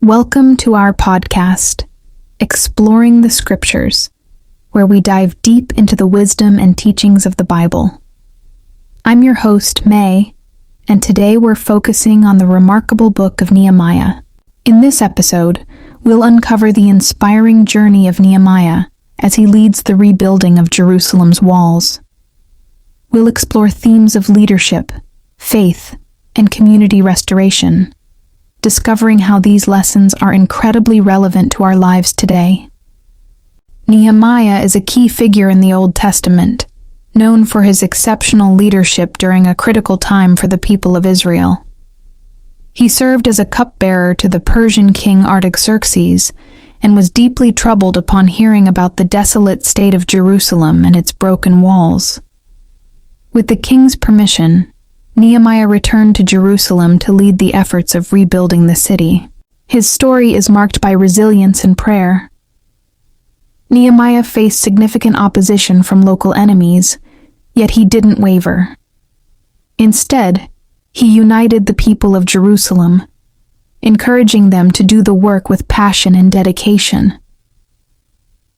Welcome to our podcast, Exploring the Scriptures, where we dive deep into the wisdom and teachings of the Bible. I'm your host, May, and today we're focusing on the remarkable book of Nehemiah. In this episode, we'll uncover the inspiring journey of Nehemiah as he leads the rebuilding of Jerusalem's walls. We'll explore themes of leadership, faith, and community restoration, discovering how these lessons are incredibly relevant to our lives today. Nehemiah is a key figure in the Old Testament, known for his exceptional leadership during a critical time for the people of Israel. He served as a cupbearer to the Persian king Artaxerxes and was deeply troubled upon hearing about the desolate state of Jerusalem and its broken walls. With the king's permission, Nehemiah returned to Jerusalem to lead the efforts of rebuilding the city. His story is marked by resilience and prayer. Nehemiah faced significant opposition from local enemies, yet he didn't waver. Instead, he united the people of Jerusalem, encouraging them to do the work with passion and dedication.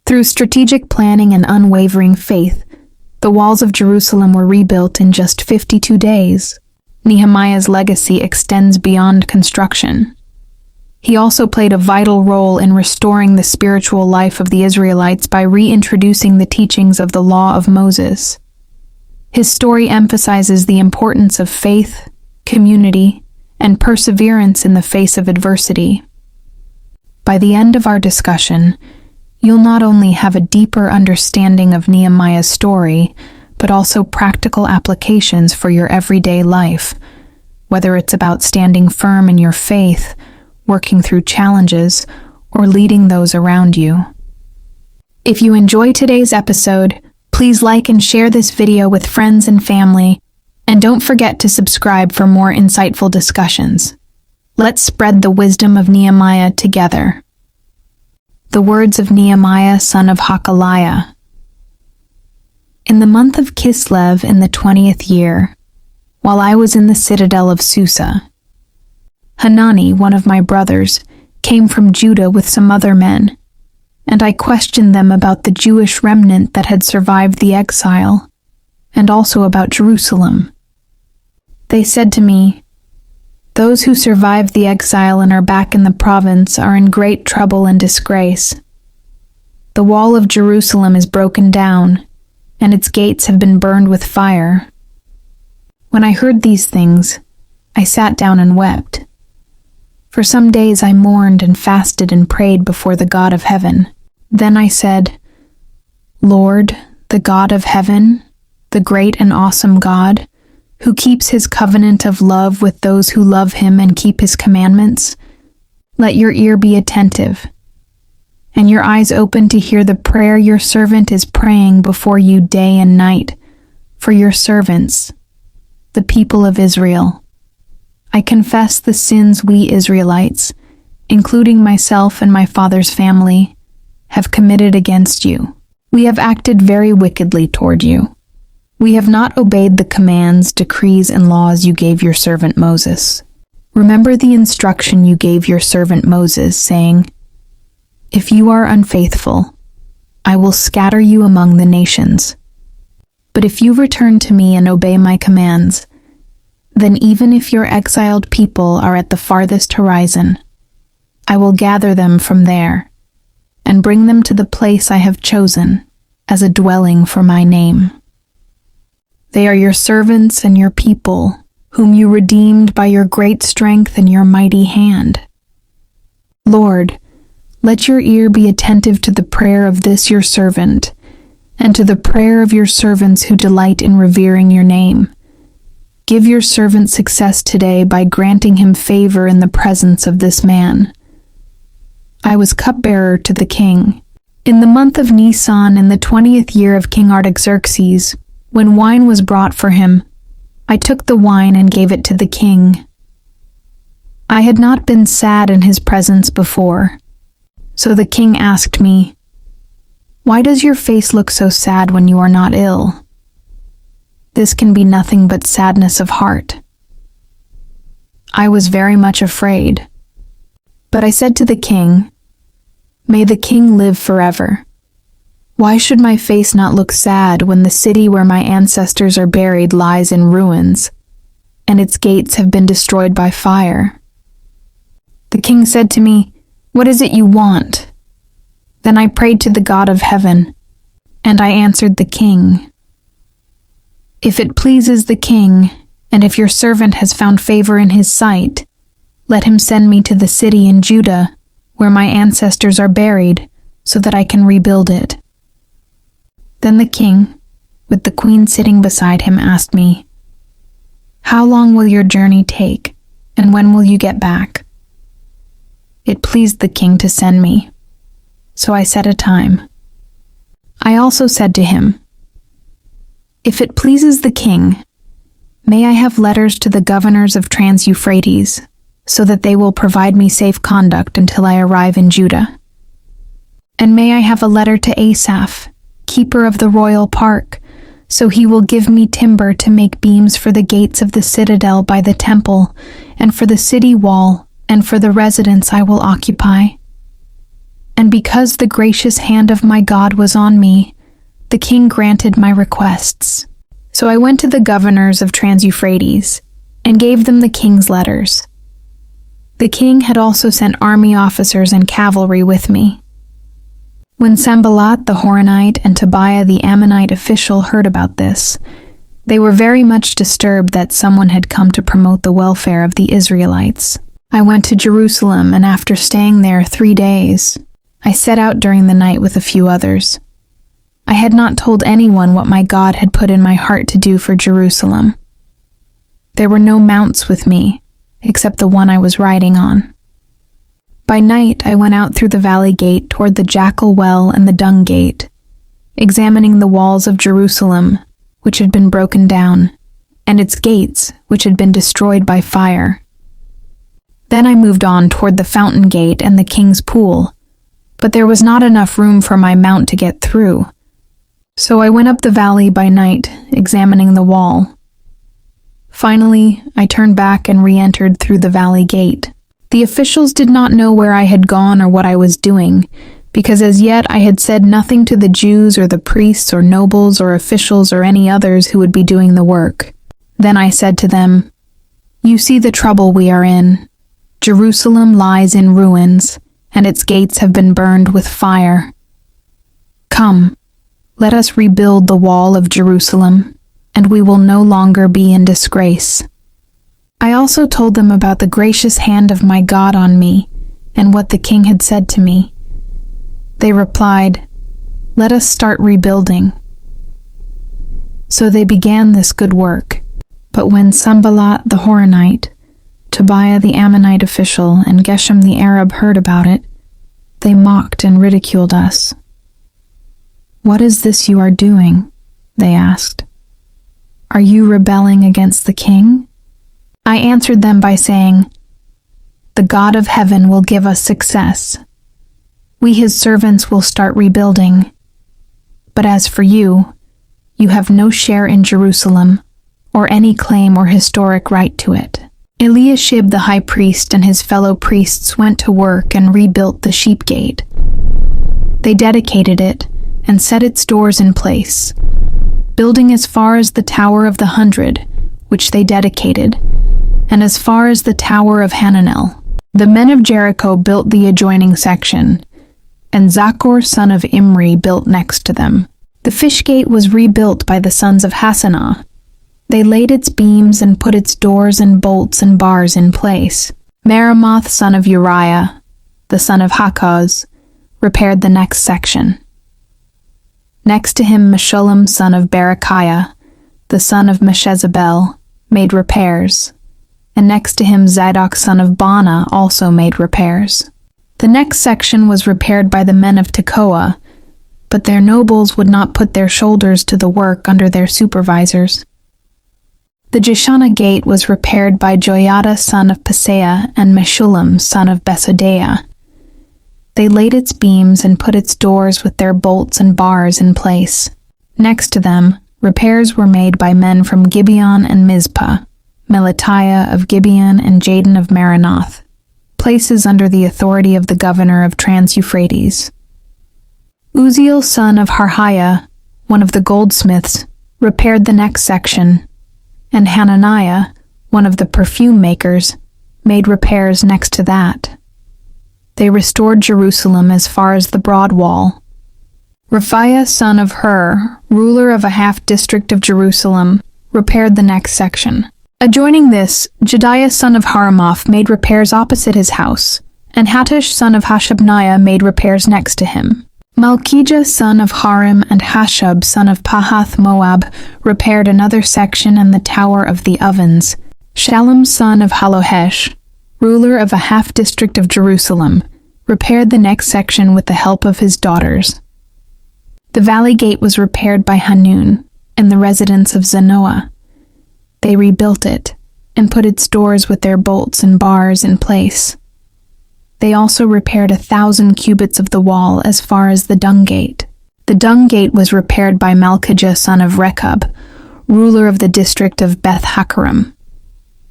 Through strategic planning and unwavering faith, the walls of Jerusalem were rebuilt in just 52 days. Nehemiah's legacy extends beyond construction. He also played a vital role in restoring the spiritual life of the Israelites by reintroducing the teachings of the Law of Moses. His story emphasizes the importance of faith, community, and perseverance in the face of adversity. By the end of our discussion, you'll not only have a deeper understanding of Nehemiah's story, but also practical applications for your everyday life, whether it's about standing firm in your faith, working through challenges, or leading those around you. If you enjoy today's episode, please like and share this video with friends and family, and don't forget to subscribe for more insightful discussions. Let's spread the wisdom of Nehemiah together. The words of Nehemiah, son of Hakaliah. In the month of Kislev in the 20th year, while I was in the citadel of Susa, Hanani, one of my brothers, came from Judah with some other men, and I questioned them about the Jewish remnant that had survived the exile, and also about Jerusalem. They said to me, "Those who survived the exile and are back in the province are in great trouble and disgrace. The wall of Jerusalem is broken down, and its gates have been burned with fire." When I heard these things, I sat down and wept. For some days I mourned and fasted and prayed before the God of heaven. Then I said, "Lord, the God of heaven, the great and awesome God, who keeps his covenant of love with those who love him and keep his commandments, let your ear be attentive, and your eyes open to hear the prayer your servant is praying before you day and night, for your servants, the people of Israel. I confess the sins we Israelites, including myself and my father's family, have committed against you. We have acted very wickedly toward you. We have not obeyed the commands, decrees, and laws you gave your servant Moses. Remember the instruction you gave your servant Moses, saying, 'If you are unfaithful, I will scatter you among the nations. But if you return to me and obey my commands, then even if your exiled people are at the farthest horizon, I will gather them from there and bring them to the place I have chosen as a dwelling for my name. They are your servants and your people, whom you redeemed by your great strength and your mighty hand. Lord, let your ear be attentive to the prayer of this your servant, and to the prayer of your servants who delight in revering your name. Give your servant success today by granting him favor in the presence of this man." I was cupbearer to the king. In the month of Nisan in the 20th year of King Artaxerxes, when wine was brought for him, I took the wine and gave it to the king. I had not been sad in his presence before, so the king asked me, "Why does your face look so sad when you are not ill?" This can be nothing but sadness of heart. I was very much afraid, But I said to the king, "May the king live forever. Why should my face not look sad when the city where my ancestors are buried lies in ruins, and its gates have been destroyed by fire?" The king said to me, "What is it you want?" Then I prayed to the God of heaven, and I answered the king, "If it pleases the king, and if your servant has found favor in his sight, let him send me to the city in Judah where my ancestors are buried, so that I can rebuild it." Then the king, with the queen sitting beside him, asked me, "How long will your journey take, and when will you get back?" It pleased the king to send me, so I set a time. I also said to him, "If it pleases the king, may I have letters to the governors of Trans-Euphrates, so that they will provide me safe conduct until I arrive in Judah? And may I have a letter to Asaph, keeper of the royal park, so he will give me timber to make beams for the gates of the citadel by the temple, and for the city wall, and for the residence I will occupy." And because the gracious hand of my God was on me, the king granted my requests. So I went to the governors of Trans-Euphrates, and gave them the king's letters. The king had also sent army officers and cavalry with me. When Sanballat the Horonite and Tobiah the Ammonite official heard about this, they were very much disturbed that someone had come to promote the welfare of the Israelites. I went to Jerusalem, and after staying there 3 days, I set out during the night with a few others. I had not told anyone what my God had put in my heart to do for Jerusalem. There were no mounts with me, except the one I was riding on. By night I went out through the valley gate toward the Jackal Well and the Dung Gate, examining the walls of Jerusalem, which had been broken down, and its gates, which had been destroyed by fire. Then I moved on toward the Fountain Gate and the King's Pool, but there was not enough room for my mount to get through. So I went up the valley by night, examining the wall. Finally, I turned back and re-entered through the valley gate. The officials did not know where I had gone or what I was doing, because as yet I had said nothing to the Jews or the priests or nobles or officials or any others who would be doing the work. Then I said to them, "You see the trouble we are in. Jerusalem lies in ruins, and its gates have been burned with fire. Come, let us rebuild the wall of Jerusalem, and we will no longer be in disgrace." I also told them about the gracious hand of my God on me, and what the king had said to me. They replied, "Let us start rebuilding." So they began this good work. But when Sanballat the Horonite, Tobiah the Ammonite official, and Geshem the Arab heard about it, they mocked and ridiculed us. "What is this you are doing?" they asked. "Are you rebelling against the king?" I answered them by saying, "The God of heaven will give us success. We, his servants, will start rebuilding. But as for you, you have no share in Jerusalem, or any claim or historic right to it." Eliashib the high priest and his fellow priests went to work and rebuilt the sheep gate. They dedicated it and set its doors in place, building as far as the Tower of the 100, which they dedicated, and as far as the Tower of Hananel. The men of Jericho built the adjoining section, and Zaccur son of Imri built next to them. The fish gate was rebuilt by the sons of Hassanah. They laid its beams and put its doors and bolts and bars in place. Meremoth son of Uriah, the son of Hakkoz, repaired the next section. Next to him Meshullam son of Berechiah, the son of Meshezabel, made repairs, and next to him Zadok son of Baana also made repairs. The next section was repaired by the men of Tekoa, but their nobles would not put their shoulders to the work under their supervisors. The Jeshanah gate was repaired by Joiada son of Paseah and Meshullam son of Besodeiah. They laid its beams and put its doors with their bolts and bars in place. Next to them, repairs were made by men from Gibeon and Mizpah, Melatiah of Gibeon and Jadon of Maronoth. places under the authority of the governor of Trans-Euphrates. Uzziel son of Harhaiah, one of the goldsmiths, repaired the next section, and Hananiah, one of the perfume makers, made repairs next to that. They restored Jerusalem as far as the broad wall. Raphiah son of Hur, ruler of a half-district of Jerusalem, repaired the next section. Adjoining this, Jediah son of Haramoth made repairs opposite his house, and Hattush son of Hashabniah made repairs next to him. Malchijah son of Harim and Hashub son of Pahath Moab repaired another section and the tower of the ovens. Shallum son of Halohesh, ruler of a half-district of Jerusalem, repaired the next section with the help of his daughters. The valley gate was repaired by Hanun and the residents of Zanoah. They rebuilt it and put its doors with their bolts and bars in place. They also repaired 1,000 cubits of the wall as far as the dung gate. The dung gate was repaired by Malchijah son of Rechab, ruler of the district of Beth Hakkerem.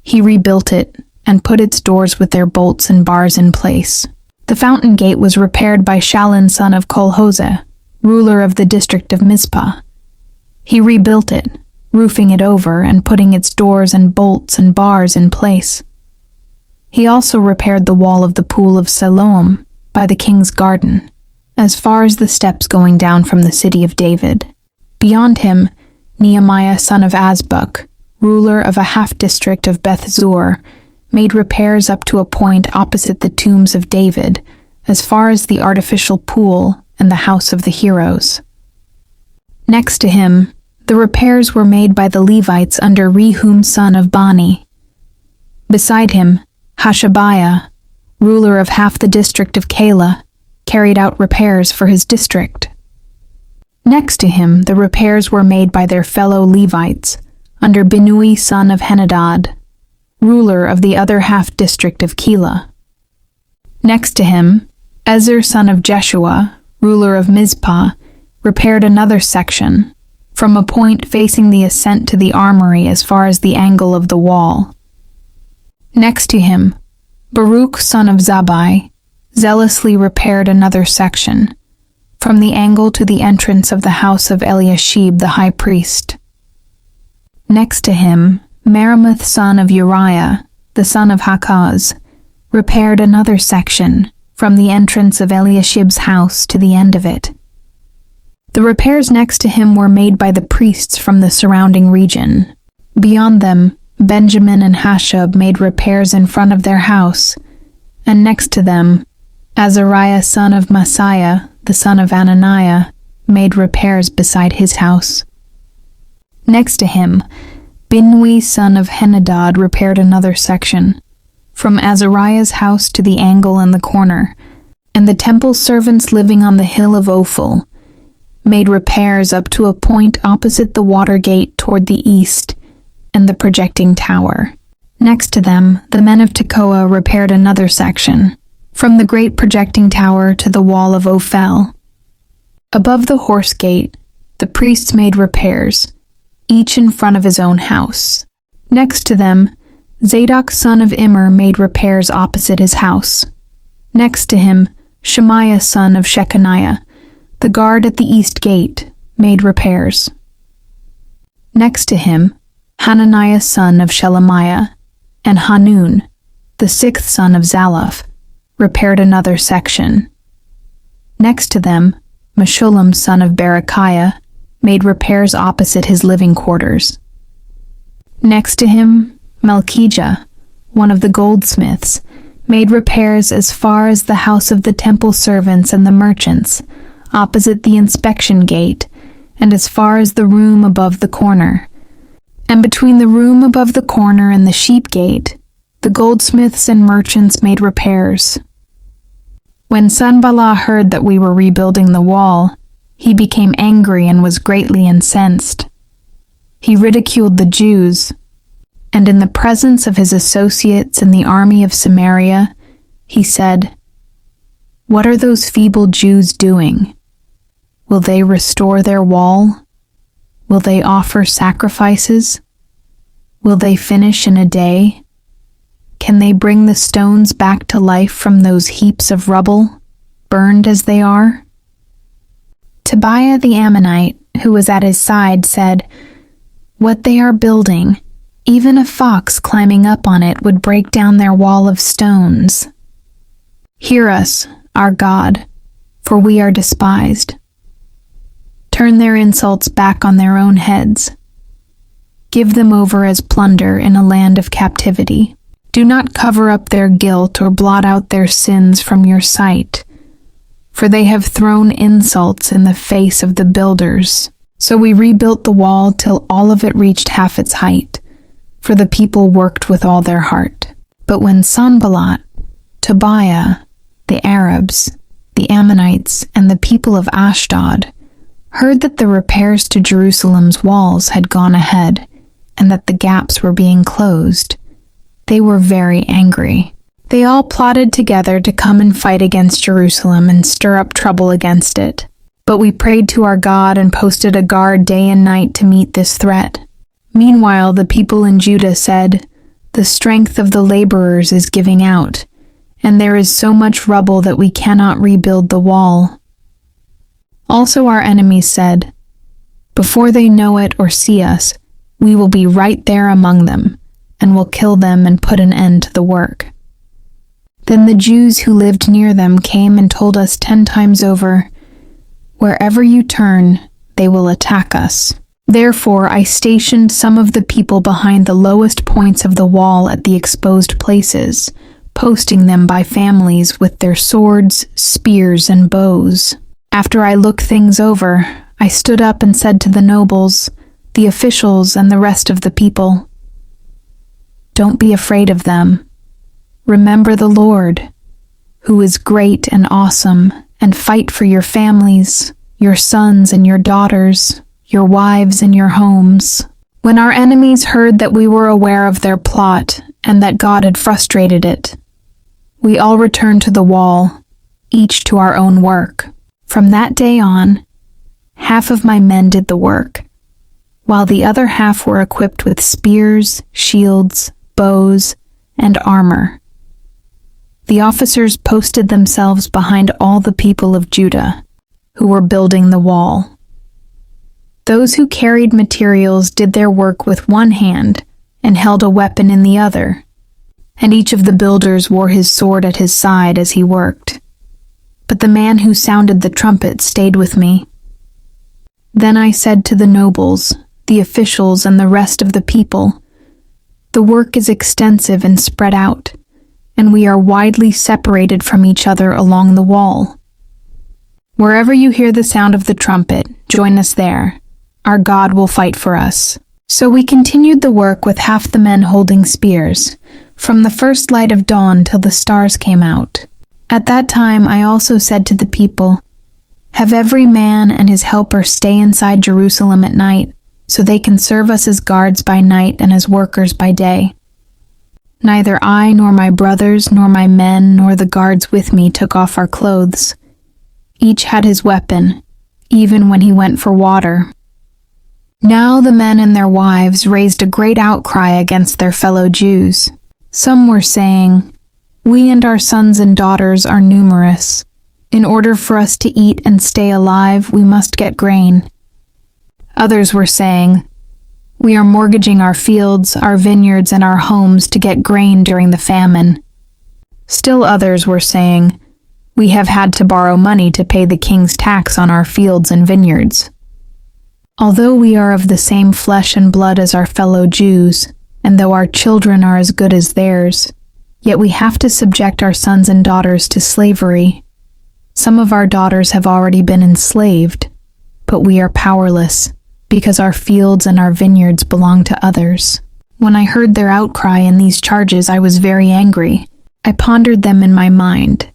He rebuilt it and put its doors with their bolts and bars in place. The fountain gate was repaired by Shallun son of Kolhoseh, ruler of the district of Mizpah. He rebuilt it, roofing it over and putting its doors and bolts and bars in place. He also repaired the wall of the pool of Siloam by the king's garden, as far as the steps going down from the city of David. Beyond him, Nehemiah son of Azbuk, ruler of a half-district of Beth Zur, made repairs up to a point opposite the tombs of David, as far as the artificial pool and the house of the heroes. Next to him, the repairs were made by the Levites under Rehum son of Bani. Beside him, Hashabiah, ruler of half the district of Keilah, carried out repairs for his district. Next to him, the repairs were made by their fellow Levites under Binnui son of Henadad, ruler of the other half-district of Keilah. Next to him, Ezer son of Jeshua, ruler of Mizpah, repaired another section, from a point facing the ascent to the armory as far as the angle of the wall. Next to him, Baruch son of Zabbai zealously repaired another section, from the angle to the entrance of the house of Eliashib the high priest. Next to him, Meremoth son of Uriah, the son of Hakaz, repaired another section, from the entrance of Eliashib's house to the end of it. The repairs next to him were made by the priests from the surrounding region. Beyond them, Benjamin and Hashub made repairs in front of their house, and next to them, Azariah son of Messiah, the son of Ananiah, made repairs beside his house. Next to him, Binnui son of Henadad repaired another section, from Azariah's house to the angle in the corner, and the temple servants living on the hill of Ophel made repairs up to a point opposite the water gate toward the east and the projecting tower. Next to them, the men of Tekoa repaired another section, from the great projecting tower to the wall of Ophel. Above the horse gate, the priests made repairs, each in front of his own house. Next to them, Zadok son of Immer made repairs opposite his house. Next to him, Shemaiah son of Shechaniah, the guard at the east gate, made repairs. Next to him, Hananiah son of Shelemiah, and Hanun, the sixth son of Zalaph, repaired another section. Next to them, Meshullam son of Berechiah made repairs opposite his living quarters. Next to him, Malchijah, one of the goldsmiths, made repairs as far as the house of the temple servants and the merchants, opposite the inspection gate, and as far as the room above the corner. And between the room above the corner and the sheep gate, the goldsmiths and merchants made repairs. When Sanballat heard that we were rebuilding the wall, he became angry and was greatly incensed. He ridiculed the Jews, and in the presence of his associates in the army of Samaria, he said, "What are those feeble Jews doing? Will they restore their wall? Will they offer sacrifices? Will they finish in a day? Can they bring the stones back to life from those heaps of rubble, burned as they are?" Tobiah the Ammonite, who was at his side, said, "What they are building, even a fox climbing up on it would break down their wall of stones. Hear us, our God, for we are despised. Turn their insults back on their own heads. Give them over as plunder in a land of captivity. Do not cover up their guilt or blot out their sins from your sight, for they have thrown insults in the face of the builders." So we rebuilt the wall till all of it reached half its height, for the people worked with all their heart. But when Sanballat, Tobiah, the Arabs, the Ammonites, and the people of Ashdod heard that the repairs to Jerusalem's walls had gone ahead and that the gaps were being closed, they were very angry. They all plotted together to come and fight against Jerusalem and stir up trouble against it. But we prayed to our God and posted a guard day and night to meet this threat. Meanwhile, the people in Judah said, "The strength of the laborers is giving out, and there is so much rubble that we cannot rebuild the wall." Also our enemies said, "Before they know it or see us, we will be right there among them, and will kill them and put an end to the work." Then the Jews who lived near them came and told us 10 times over, "Wherever you turn, they will attack us." Therefore I stationed some of the people behind the lowest points of the wall at the exposed places, posting them by families with their swords, spears, and bows. After I looked things over, I stood up and said to the nobles, the officials, and the rest of the people, "Don't be afraid of them. Remember the Lord, who is great and awesome, and fight for your families, your sons and your daughters, your wives and your homes." When our enemies heard that we were aware of their plot and that God had frustrated it, we all returned to the wall, each to our own work. From that day on, half of my men did the work, while the other half were equipped with spears, shields, bows, and armor. The officers posted themselves behind all the people of Judah, who were building the wall. Those who carried materials did their work with one hand and held a weapon in the other, and each of the builders wore his sword at his side as he worked. But the man who sounded the trumpet stayed with me. Then I said to the nobles, the officials, and the rest of the people, "The work is extensive and spread out, and we are widely separated from each other along the wall. Wherever you hear the sound of the trumpet, join us there. Our God will fight for us." So we continued the work with half the men holding spears, from the first light of dawn till the stars came out. At that time I also said to the people, "Have every man and his helper stay inside Jerusalem at night, so they can serve us as guards by night and as workers by day." Neither I nor my brothers nor my men nor the guards with me took off our clothes. Each had his weapon, even when he went for water. Now the men and their wives raised a great outcry against their fellow Jews. Some were saying, "We and our sons and daughters are numerous. In order for us to eat and stay alive, we must get grain." Others were saying, "We are mortgaging our fields, our vineyards, and our homes to get grain during the famine." Still others were saying, "We have had to borrow money to pay the king's tax on our fields and vineyards." Although we are of the same flesh and blood as our fellow Jews, and though our children are as good as theirs, yet we have to subject our sons and daughters to slavery. Some of our daughters have already been enslaved, but we are powerless, because our fields and our vineyards belong to others. When I heard their outcry and these charges, I was very angry. I pondered them in my mind,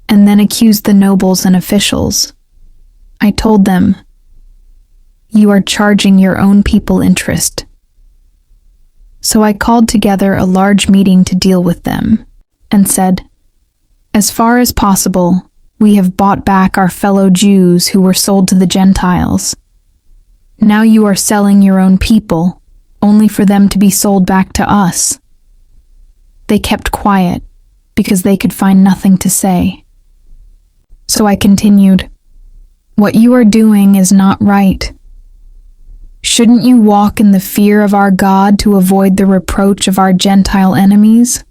and then accused the nobles and officials. I told them, "You are charging your own people interest." So I called together a large meeting to deal with them, and said, "As far as possible, we have bought back our fellow Jews who were sold to the Gentiles. Now you are selling your own people, only for them to be sold back to us. they kept quiet because they could find nothing to say. So I continued, "What you are doing is not right. Shouldn't you walk in the fear of our God to avoid the reproach of our Gentile enemies?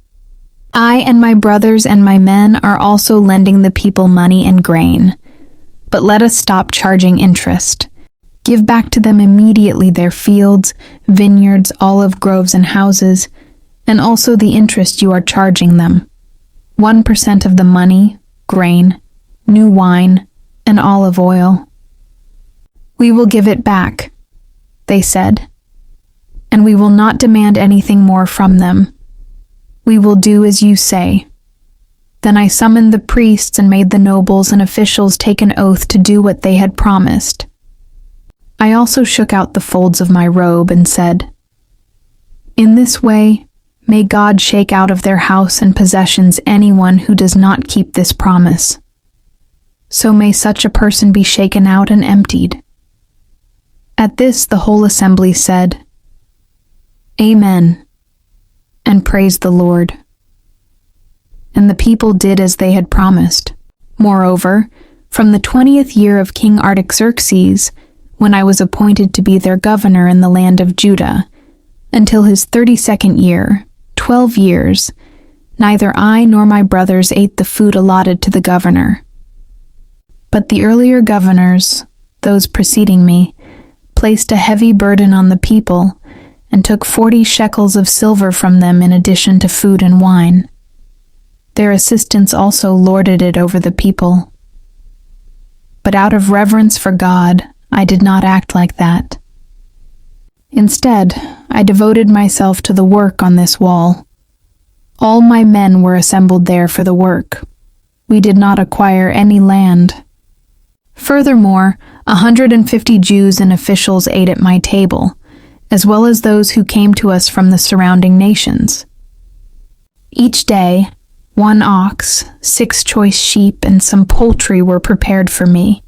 I and my brothers and my men are also lending the people money and grain, but let us stop charging interest. Give back to them immediately their fields, vineyards, olive groves, and houses, and also the interest you are charging them. 1% of the money, grain, new wine, and olive oil." "We will give it back," they said, "and we will not demand anything more from them. We will do as you say." Then I summoned the priests and made the nobles and officials take an oath to do what they had promised. I also shook out the folds of my robe and said, "In this way, may God shake out of their house and possessions anyone who does not keep this promise. So may such a person be shaken out and emptied." At this the whole assembly said, "Amen," and praised the Lord. And the people did as they had promised. Moreover, from the 20th year of King Artaxerxes, when I was appointed to be their governor in the land of Judah, until his 32nd year, 12 years, neither I nor my brothers ate the food allotted to the governor. But the earlier governors, those preceding me, placed a heavy burden on the people and took 40 shekels of silver from them in addition to food and wine. Their assistants also lorded it over the people. But out of reverence for God, I did not act like that. Instead, I devoted myself to the work on this wall. All my men were assembled there for the work. We did not acquire any land. Furthermore, 150 Jews and officials ate at my table, as well as those who came to us from the surrounding nations. Each day, 1 ox, 6 choice sheep, and some poultry were prepared for me,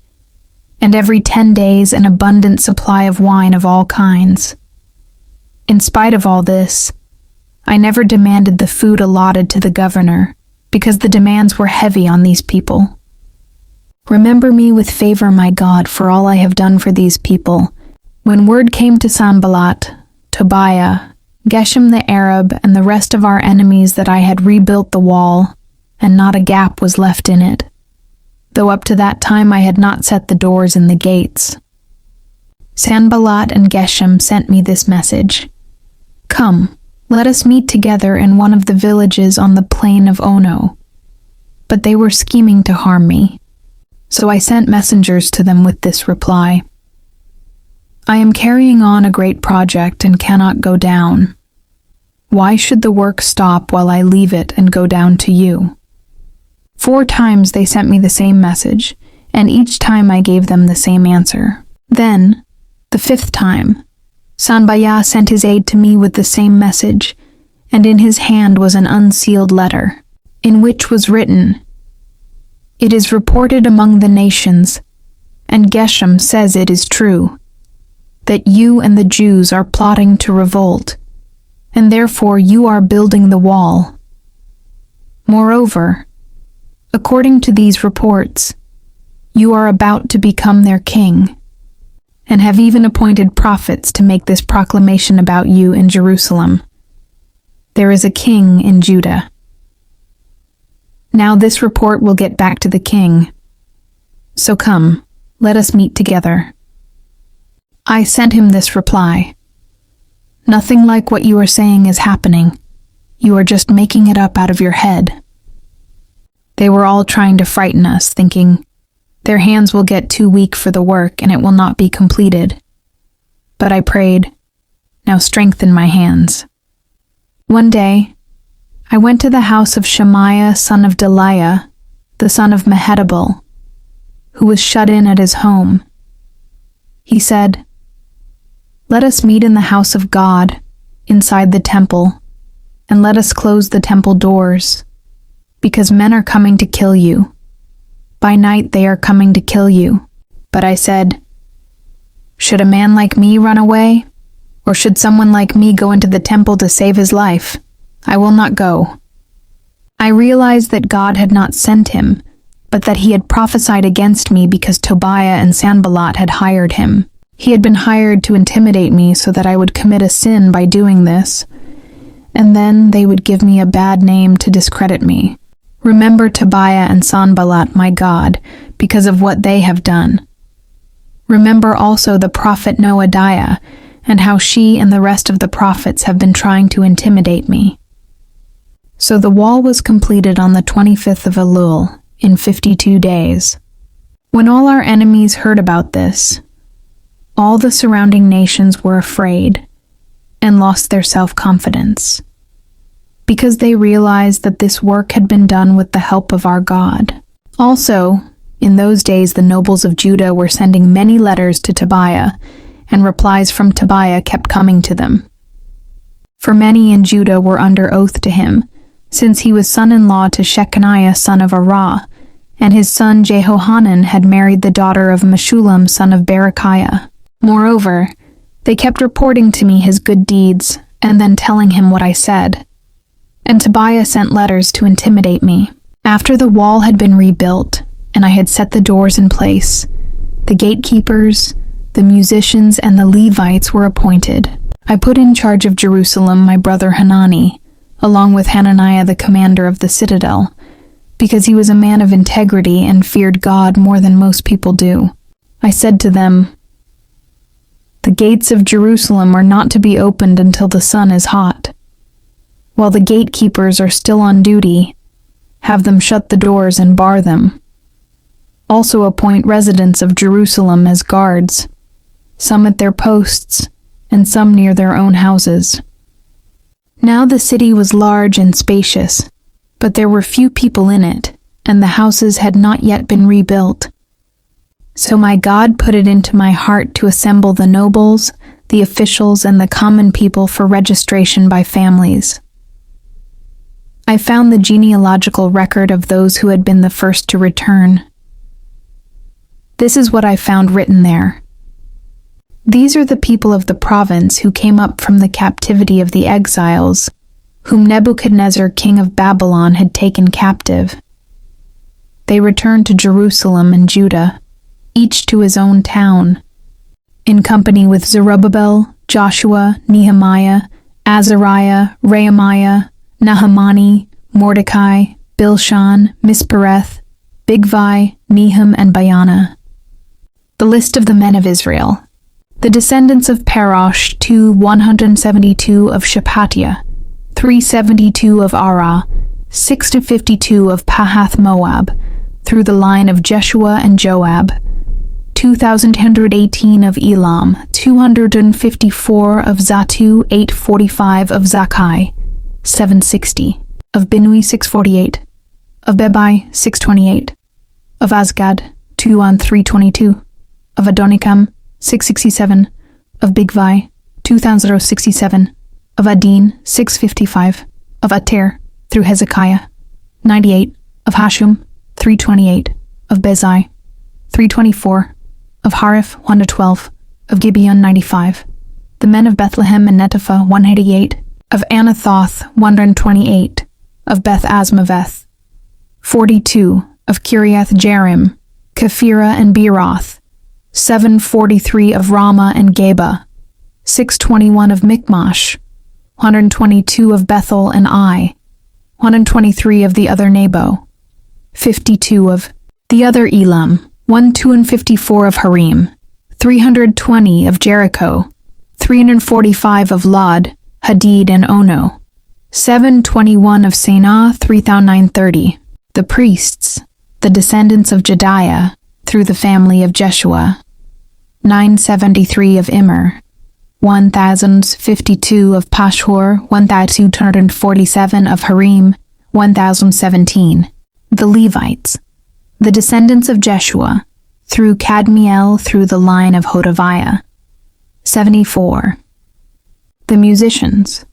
and every 10 days an abundant supply of wine of all kinds. In spite of all this, I never demanded the food allotted to the governor, because the demands were heavy on these people. Remember me with favor, my God, for all I have done for these people. When word came to Sanballat, Tobiah, Geshem the Arab, and the rest of our enemies that I had rebuilt the wall, and not a gap was left in it, though up to that time I had not set the doors and the gates. Sanballat and Geshem sent me this message: "Come, let us meet together in one of the villages on the plain of Ono." But they were scheming to harm me. So I sent messengers to them with this reply: "I am carrying on a great project and cannot go down. Why should the work stop while I leave it and go down to you?" 4 times they sent me the same message, and each time I gave them the same answer. Then, the 5th time, Sanballat sent his aide to me with the same message, and in his hand was an unsealed letter, in which was written, "It is reported among the nations, and Geshem says it is true, that you and the Jews are plotting to revolt, and therefore you are building the wall. Moreover, according to these reports, you are about to become their king, and have even appointed prophets to make this proclamation about you in Jerusalem. There is a king in Judah. Now this report will get back to the king. So come, let us meet together." I sent him this reply: "Nothing like what you are saying is happening. You are just making it up out of your head." They were all trying to frighten us, thinking, their hands will get too weak for the work and it will not be completed. But I prayed, "Now strengthen my hands." One day, I went to the house of Shemaiah, son of Delaiah, the son of Mehetabel, who was shut in at his home. He said, "Let us meet in the house of God, inside the temple, and let us close the temple doors, because men are coming to kill you. By night they are coming to kill you." But I said, "Should a man like me run away? Or should someone like me go into the temple to save his life? I will not go." I realized that God had not sent him, but that he had prophesied against me because Tobiah and Sanballat had hired him. He had been hired to intimidate me so that I would commit a sin by doing this, and then they would give me a bad name to discredit me. Remember Tobiah and Sanballat, my God, because of what they have done. Remember also the prophet Noadiah, and how she and the rest of the prophets have been trying to intimidate me. So the wall was completed on the 25th of Elul, in 52 days. When all our enemies heard about this, all the surrounding nations were afraid and lost their self-confidence, because they realized that this work had been done with the help of our God. Also, in those days the nobles of Judah were sending many letters to Tobiah, and replies from Tobiah kept coming to them. For many in Judah were under oath to him, since he was son-in-law to Shechaniah son of Arah, and his son Jehohanan had married the daughter of Meshullam son of Berechiah. Moreover, they kept reporting to me his good deeds, and then telling him what I said. And Tobiah sent letters to intimidate me. After the wall had been rebuilt, and I had set the doors in place, the gatekeepers, the musicians, and the Levites were appointed. I put in charge of Jerusalem my brother Hanani, along with Hananiah the commander of the citadel, because he was a man of integrity and feared God more than most people do. I said to them, "The gates of Jerusalem are not to be opened until the sun is hot. While the gatekeepers are still on duty, have them shut the doors and bar them. Also appoint residents of Jerusalem as guards, some at their posts, and some near their own houses." Now the city was large and spacious, but there were few people in it, and the houses had not yet been rebuilt. So my God put it into my heart to assemble the nobles, the officials, and the common people for registration by families. I found the genealogical record of those who had been the first to return. This is what I found written there. These are the people of the province who came up from the captivity of the exiles, whom Nebuchadnezzar king of Babylon had taken captive. They returned to Jerusalem and Judah, each to his own town, in company with Zerubbabel, Joshua, Nehemiah, Azariah, Rehemiah, Nahamani, Mordecai, Bilshan, Mispereth, Bigvai, Nehum, and Baana. The list of the men of Israel. The descendants of Parosh, 172 of Shephatiah, 372 of Arah, 652 of Pahath Moab, through the line of Jeshua and Joab, 2,218 of Elam, 254 of Zatu, 845 of Zakai, 760, of Binui, 648, of Bebai, 628, of Azgad, 322, of Adonikam, 667, of Bigvai, 2,067, of Adin, 655, of Ater, through Hezekiah, 98, of Hashum, 328, of Bezai, 324, of Hariph, 112, of Gibeon, 95, the men of Bethlehem and Netopha, 188, of Anathoth, 128, of Beth Asmaveth, 42, of Kiriath Jearim, Kephirah and Beeroth, 743 of Ramah and Geba, 621 of Michmash, 122 of Bethel and Ai, 123 of the other Nebo, 52 of the other Elam, 154 of Harim, 320 of Jericho, 345 of Lod, Hadid, and Ono, 721 of Sanah, 3,930, the priests, the descendants of Jediah, through the family of Jeshua, 973 of Immer, 1,052 of Pashhur, 1,247 of Harim, 1,017. The Levites, the descendants of Jeshua, through Kadmiel, through the line of Hodaviah, 74. The musicians,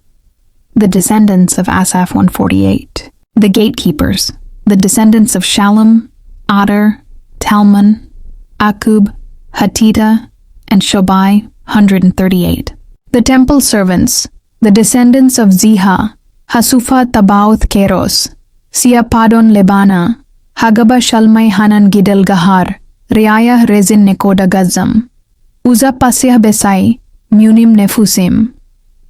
the descendants of Asaph, 148. The gatekeepers, the descendants of Shallum, Ader, Talmon, Akub, Hatita, and Shobai, 138. The temple servants, the descendants of Ziha, Hasufa tabaoth keros, siapadon lebana, hagaba shalmai hanan gidel gahar, riayah rezin nekoda gazam, uza pasyah besai, munim nefusim,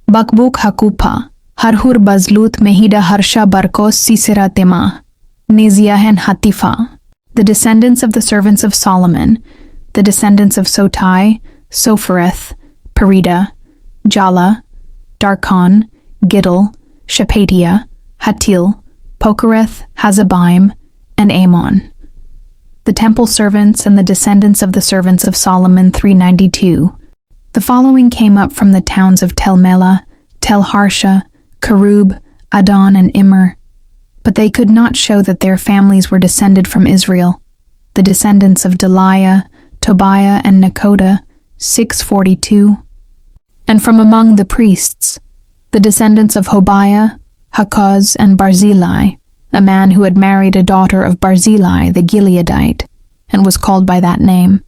bakbuk hakupa, harhur bazlut mehida harsha barkos sisera tema, neziahen hatifa. The descendants of the servants of Solomon, the descendants of Sotai, Sophereth, Perida, Jala, Darkon, Giddel, Shephatiah, Hatil, Pokereth, Hazabaim, and Amon. The temple servants and the descendants of the servants of Solomon 392. The following came up from the towns of Tel Melah, Tel Harsha, Kerub, Adon, and Immer, but they could not show that their families were descended from Israel. The descendants of Deliah, Tobiah, and Nekoda, 642. And from among the priests, the descendants of Hobiah, Hakaz, and Barzillai, a man who had married a daughter of Barzillai the Gileadite, and was called by that name.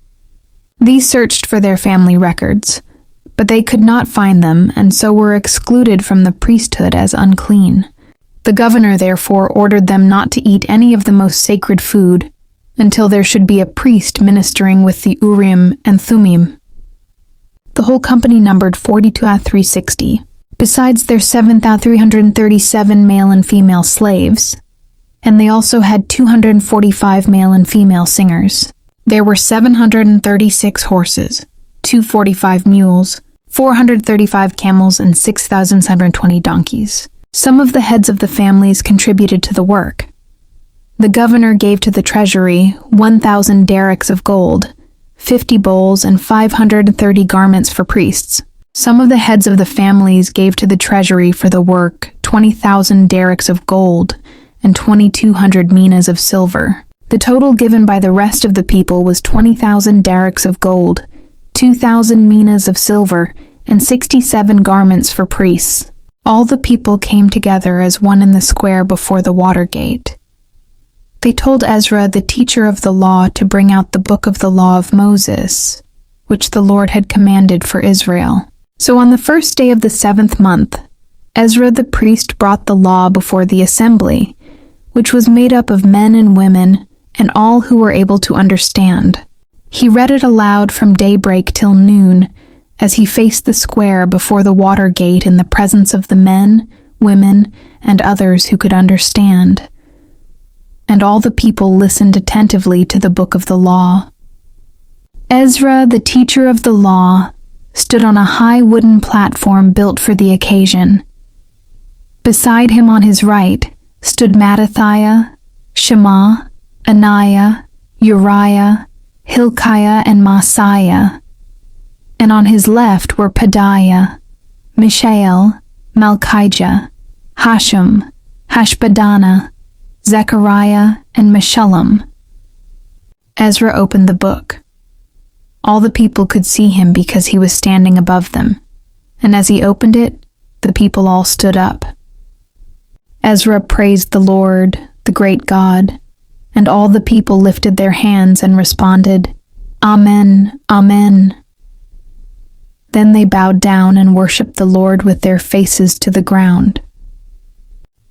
These searched for their family records, but they could not find them, and so were excluded from the priesthood as unclean. The governor therefore ordered them not to eat any of the most sacred food until there should be a priest ministering with the Urim and Thummim. The whole company numbered 42,360, besides their 7,337 male and female slaves, and they also had 245 male and female singers. There were 736 horses, 245 mules, 435 camels, and 6,720 donkeys. Some of the heads of the families contributed to the work. The governor gave to the treasury 1,000 derricks of gold, 50 bowls, and 530 garments for priests. Some of the heads of the families gave to the treasury for the work 20,000 derricks of gold and 2,200 minas of silver. The total given by the rest of the people was 20,000 derricks of gold, 2,000 minas of silver, and 67 garments for priests. All the people came together as one in the square before the water gate. They told Ezra, the teacher of the law, to bring out the book of the law of Moses, which the Lord had commanded for Israel. So on the first day of the 7th month, Ezra the priest brought the law before the assembly, which was made up of men and women and all who were able to understand. He read it aloud from daybreak till noon, as he faced the square before the water gate in the presence of the men, women, and others who could understand. And all the people listened attentively to the book of the law. Ezra, the teacher of the law, stood on a high wooden platform built for the occasion. Beside him on his right stood Mattithiah, Shema, Ananiah, Uriah, Hilkiah, and Maaseiah. And on his left were Pedaiah, Mishael, Malchijah, Hashum, Hashbaddanah, Zechariah, and Meshullam. Ezra opened the book. All the people could see him because he was standing above them, and as he opened it, the people all stood up. Ezra praised the Lord, the great God, and all the people lifted their hands and responded, Amen, Amen. Then they bowed down and worshipped the Lord with their faces to the ground.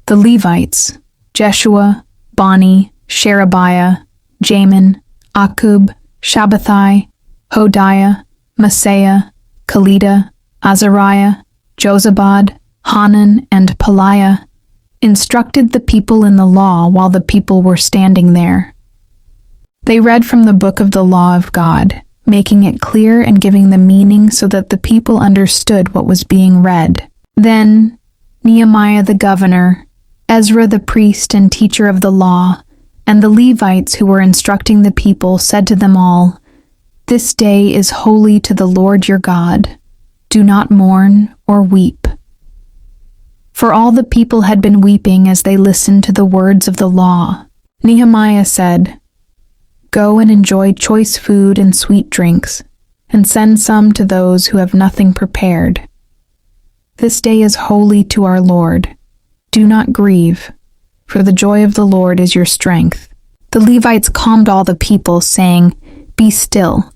The Levites, Jeshua, Bani, Sherebiah, Jamin, Akub, Shabbathai, Hodiah, Maaseiah, Kelita, Azariah, Jozabad, Hanan, and Pelaiah, instructed the people in the law while the people were standing there. They read from the book of the law of God, making it clear and giving the meaning so that the people understood what was being read. Then Nehemiah the governor, Ezra the priest and teacher of the law, and the Levites who were instructing the people said to them all, "This day is holy to the Lord your God. Do not mourn or weep." For all the people had been weeping as they listened to the words of the law. Nehemiah said, "Go and enjoy choice food and sweet drinks, and send some to those who have nothing prepared. This day is holy to our Lord. Do not grieve, for the joy of the Lord is your strength." The Levites calmed all the people, saying, "Be still,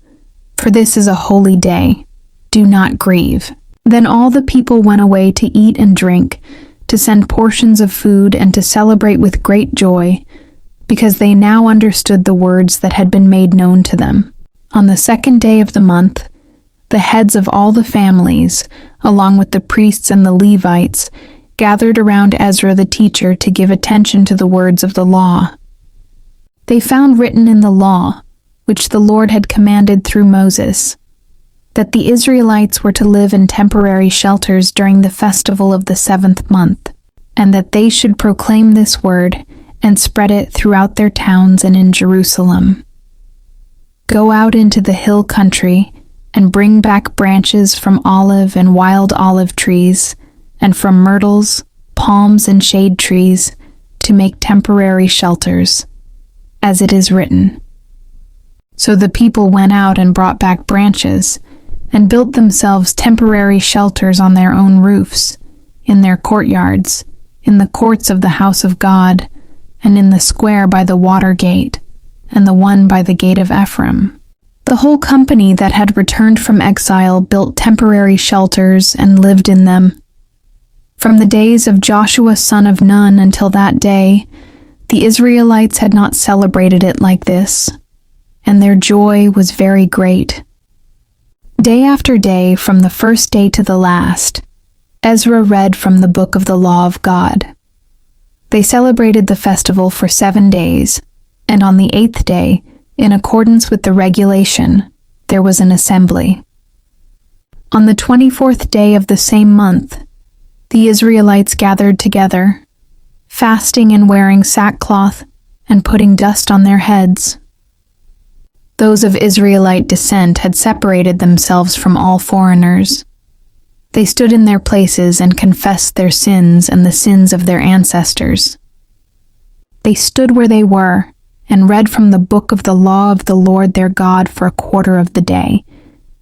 for this is a holy day. Do not grieve." Then all the people went away to eat and drink, to send portions of food and to celebrate with great joy, because they now understood the words that had been made known to them. On the 2nd day of the month, the heads of all the families, along with the priests and the Levites, gathered around Ezra the teacher to give attention to the words of the law. They found written in the law, which the Lord had commanded through Moses, that the Israelites were to live in temporary shelters during the festival of the 7th month, and that they should proclaim this word and spread it throughout their towns and in Jerusalem. Go out into the hill country and bring back branches from olive and wild olive trees, and from myrtles, palms, and shade trees, to make temporary shelters, as it is written. So the people went out and brought back branches, and built themselves temporary shelters on their own roofs, in their courtyards, in the courts of the house of God, and in the square by the water gate, and the one by the gate of Ephraim. The whole company that had returned from exile built temporary shelters and lived in them. From the days of Joshua son of Nun until that day, the Israelites had not celebrated it like this, and their joy was very great. Day after day, from the first day to the last, Ezra read from the book of the law of God. They celebrated the festival for 7 days, and on the 8th day, in accordance with the regulation, there was an assembly. On the 24th day of the same month, the Israelites gathered together, fasting and wearing sackcloth and putting dust on their heads. Those of Israelite descent had separated themselves from all foreigners. They stood in their places and confessed their sins and the sins of their ancestors. They stood where they were and read from the book of the law of the Lord their God for a quarter of the day,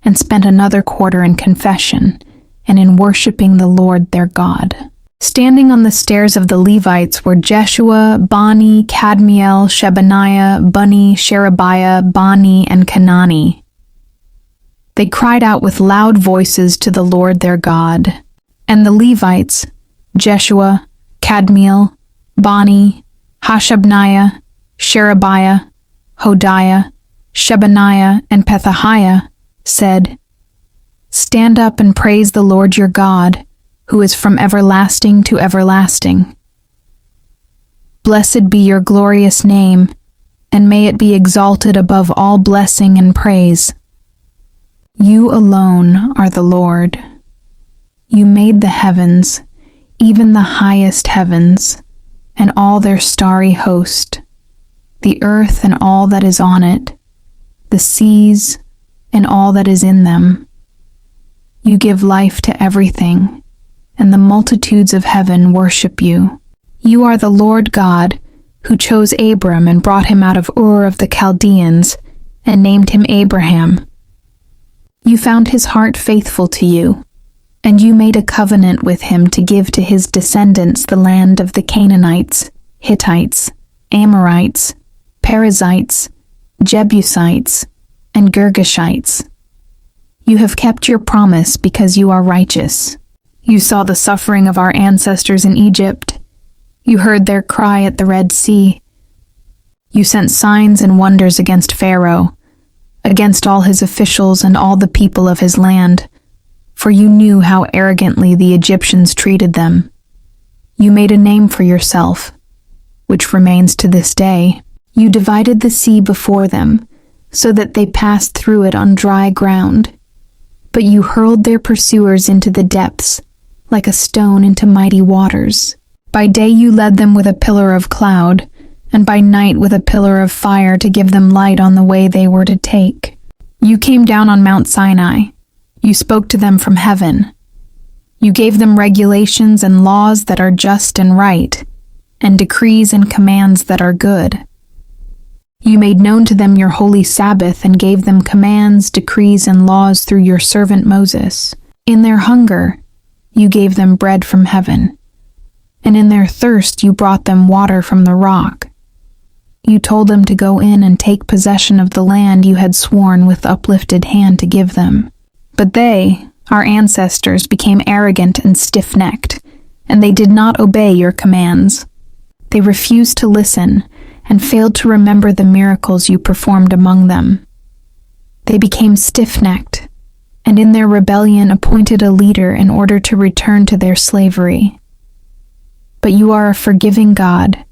and spent another quarter in confession and in worshiping the Lord their God. Standing on the stairs of the Levites were Jeshua, Bani, Kadmiel, Shebaniah, Bunni, Sherebiah, Bani, and Kenani. They cried out with loud voices to the Lord their God. And the Levites, Jeshua, Kadmiel, Bani, Hashabniah, Sherebiah, Hodiah, Shebaniah, and Pethahiah, said, "Stand up and praise the Lord your God, who is from everlasting to everlasting. Blessed be your glorious name, and may it be exalted above all blessing and praise. You alone are the Lord. You made the heavens, even the highest heavens, and all their starry host, the earth and all that is on it, the seas and all that is in them. You give life to everything, and the multitudes of heaven worship you. You are the Lord God, who chose Abram and brought him out of Ur of the Chaldeans, and named him Abraham. You found his heart faithful to you, and you made a covenant with him to give to his descendants the land of the Canaanites, Hittites, Amorites, Perizzites, Jebusites, and Girgashites. You have kept your promise because you are righteous. You saw the suffering of our ancestors in Egypt. You heard their cry at the Red Sea. You sent signs and wonders against Pharaoh, against all his officials and all the people of his land, for you knew how arrogantly the Egyptians treated them. You made a name for yourself, which remains to this day. You divided the sea before them, so that they passed through it on dry ground. But you hurled their pursuers into the depths, like a stone into mighty waters. By day you led them with a pillar of cloud, and by night with a pillar of fire to give them light on the way they were to take. You came down on Mount Sinai. You spoke to them from heaven. You gave them regulations and laws that are just and right, and decrees and commands that are good. You made known to them your holy Sabbath and gave them commands, decrees, and laws through your servant Moses. In their hunger, you gave them bread from heaven, and in their thirst you brought them water from the rock. You told them to go in and take possession of the land you had sworn with uplifted hand to give them. But they, our ancestors, became arrogant and stiff-necked, and they did not obey your commands. They refused to listen and failed to remember the miracles you performed among them. They became stiff-necked, and in their rebellion appointed a leader in order to return to their slavery. But you are a forgiving God,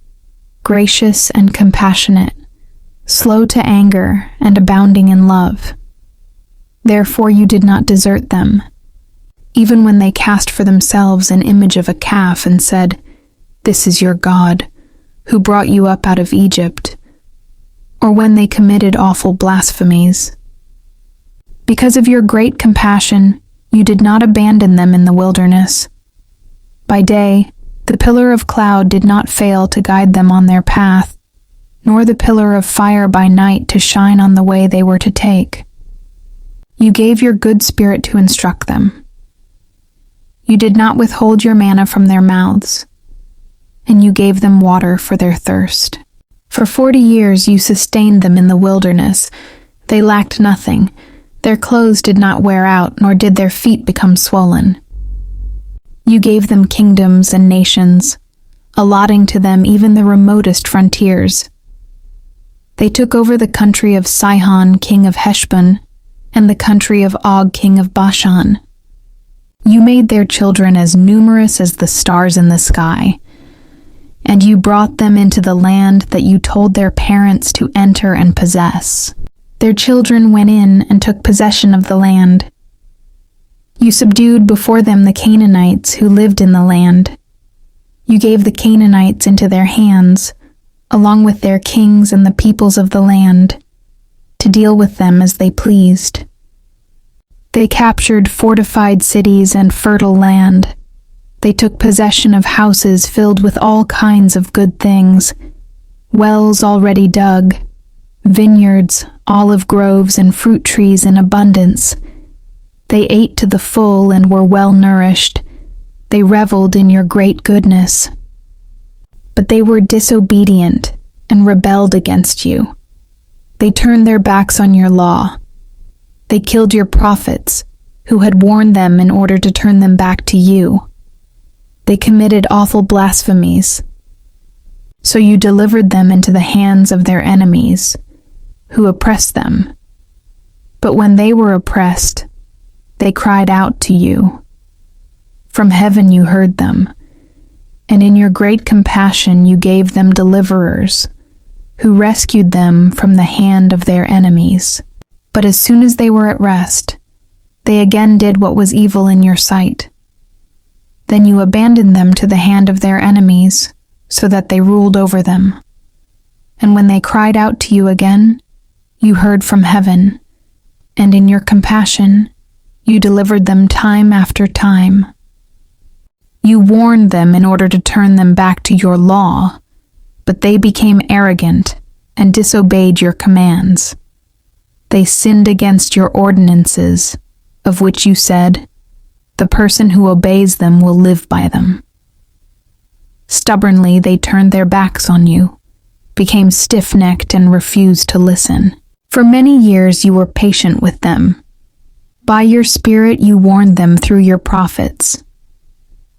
gracious and compassionate, slow to anger and abounding in love. Therefore you did not desert them, even when they cast for themselves an image of a calf and said, "This is your God, who brought you up out of Egypt," or when they committed awful blasphemies. Because of your great compassion, you did not abandon them in the wilderness. By day, the pillar of cloud did not fail to guide them on their path, nor the pillar of fire by night to shine on the way they were to take. You gave your good spirit to instruct them. You did not withhold your manna from their mouths, and you gave them water for their thirst. For 40 years you sustained them in the wilderness. They lacked nothing. Their clothes did not wear out, nor did their feet become swollen. You gave them kingdoms and nations, allotting to them even the remotest frontiers. They took over the country of Sihon, king of Heshbon, and the country of Og, king of Bashan. You made their children as numerous as the stars in the sky, and you brought them into the land that you told their parents to enter and possess. Their children went in and took possession of the land. You subdued before them the Canaanites who lived in the land. You gave the Canaanites into their hands, along with their kings and the peoples of the land, to deal with them as they pleased. They captured fortified cities and fertile land. They took possession of houses filled with all kinds of good things, wells already dug, vineyards, olive groves, and fruit trees in abundance. They ate to the full and were well nourished. They reveled in your great goodness. But they were disobedient and rebelled against you. They turned their backs on your law. They killed your prophets, who had warned them in order to turn them back to you. They committed awful blasphemies. So you delivered them into the hands of their enemies, who oppressed them. But when they were oppressed, they cried out to you. From heaven you heard them, and in your great compassion you gave them deliverers, who rescued them from the hand of their enemies. But as soon as they were at rest, they again did what was evil in your sight. Then you abandoned them to the hand of their enemies, so that they ruled over them. And when they cried out to you again, you heard from heaven, and in your compassion, you delivered them time after time. You warned them in order to turn them back to your law, but they became arrogant and disobeyed your commands. They sinned against your ordinances, of which you said, "The person who obeys them will live by them." Stubbornly they turned their backs on you, became stiff-necked and refused to listen. For many years you were patient with them. By your Spirit you warned them through your prophets.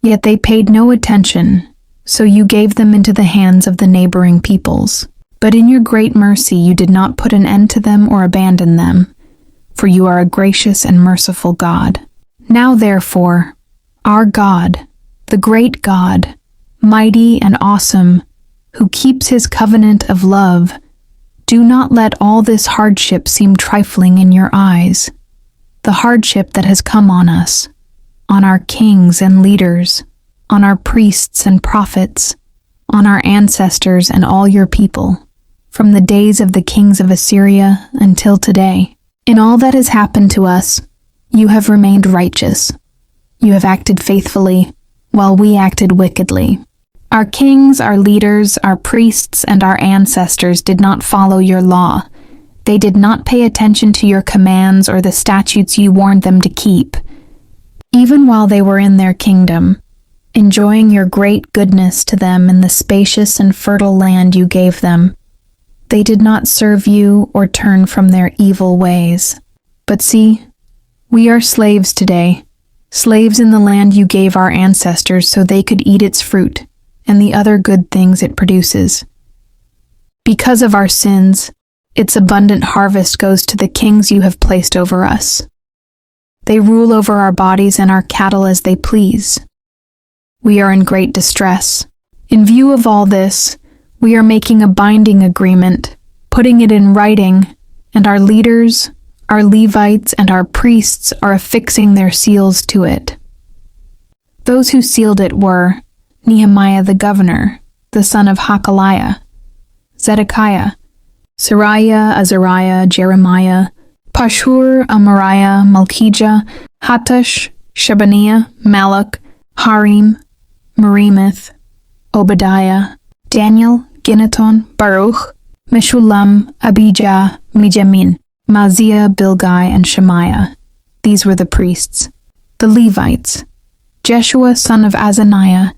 Yet they paid no attention, so you gave them into the hands of the neighboring peoples. But in your great mercy you did not put an end to them or abandon them, for you are a gracious and merciful God. Now therefore, our God, the great God, mighty and awesome, who keeps his covenant of love, do not let all this hardship seem trifling in your eyes, the hardship that has come on us, on our kings and leaders, on our priests and prophets, on our ancestors and all your people, from the days of the kings of Assyria until today. In all that has happened to us, you have remained righteous. You have acted faithfully, while we acted wickedly. Our kings, our leaders, our priests, and our ancestors did not follow your law. They did not pay attention to your commands or the statutes you warned them to keep. Even while they were in their kingdom, enjoying your great goodness to them in the spacious and fertile land you gave them, they did not serve you or turn from their evil ways. But see, we are slaves today, slaves in the land you gave our ancestors so they could eat its fruit and the other good things it produces. Because of our sins, its abundant harvest goes to the kings you have placed over us. They rule over our bodies and our cattle as they please. We are in great distress. In view of all this, we are making a binding agreement, putting it in writing, and our leaders, our Levites, and our priests are affixing their seals to it. Those who sealed it were Nehemiah the governor, the son of Hakaliah, Zedekiah, Seraiah, Azariah, Jeremiah, Pashhur, Amariah, Malchijah, Hattush, Shebaniah, Malach, Harim, Meremoth, Obadiah, Daniel, Ginnaton, Baruch, Meshullam, Abijah, Mijamin, Maaziah, Bilgai, and Shemaiah. These were the priests. The Levites, Jeshua son of Azaniah,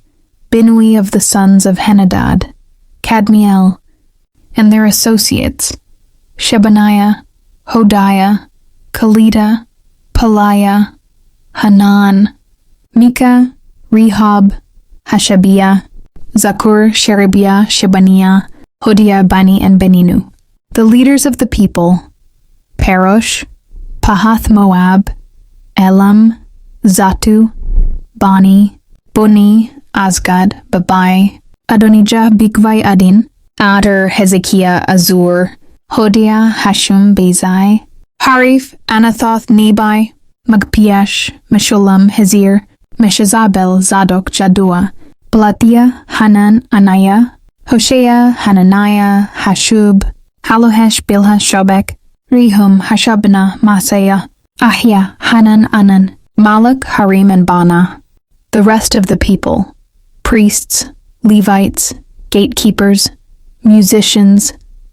Binui of the sons of Henadad, Kadmiel, and their associates, Shebaniah, Hodiah, Kelita, Peliah, Hanan, Micah, Rehob, Hashabiah, Zakur, Sherebiah, Shebaniah, Hodiah, Bani, and Beninu. The leaders of the people, Parosh, Pahath Moab, Elam, Zatu, Bani, Buni, Azgad, Babai, Adonijah, Bigvai Adin, Ader, Hezekiah, Azur, Hodiah, Hashum, Bezai, Harif, Anathoth, Nebai, Magpiash, Meshullam, Hezir, Meshezabel, Zadok, Jaddua, Pelatiah, Hanan, Anaiah, Hoshea, Hananiah, Hashub, Halohesh, Bilhah, Shobek, Rehum, Hashabnah, Maaseiah, Ahia, Hanan, Anan, Malach, Harim, and Bana. The rest of the people, priests, Levites, gatekeepers, musicians,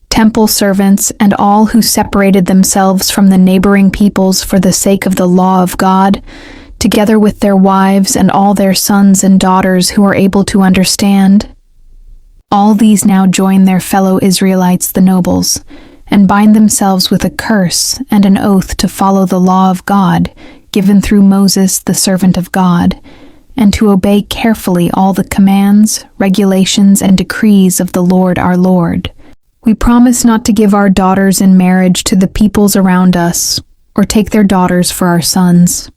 temple servants, and all who separated themselves from the neighboring peoples for the sake of the law of God, together with their wives and all their sons and daughters who are able to understand. All these now join their fellow Israelites, the nobles, and bind themselves with a curse and an oath to follow the law of God, given through Moses, the servant of God, and to obey carefully all the commands, regulations, and decrees of the Lord our Lord. We promise not to give our daughters in marriage to the peoples around us, or take their daughters for our sons.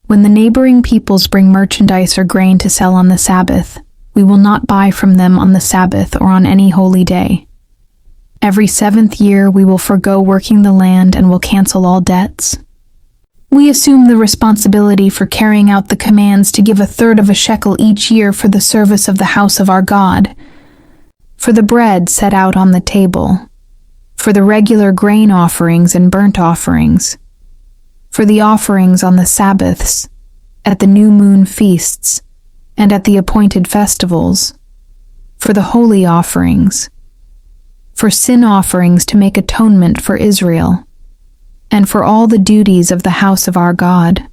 When the neighboring peoples bring merchandise or grain to sell on the Sabbath, we will not buy from them on the Sabbath or on any holy day. Every 7th year we will forego working the land and will cancel all debts. We assume the responsibility for carrying out the commands to give 1/3 of a shekel each year for the service of the house of our God, for the bread set out on the table, for the regular grain offerings and burnt offerings, for the offerings on the Sabbaths, at the new moon feasts, and at the appointed festivals, for the holy offerings, for sin offerings to make atonement for Israel, and for all the duties of the house of our God.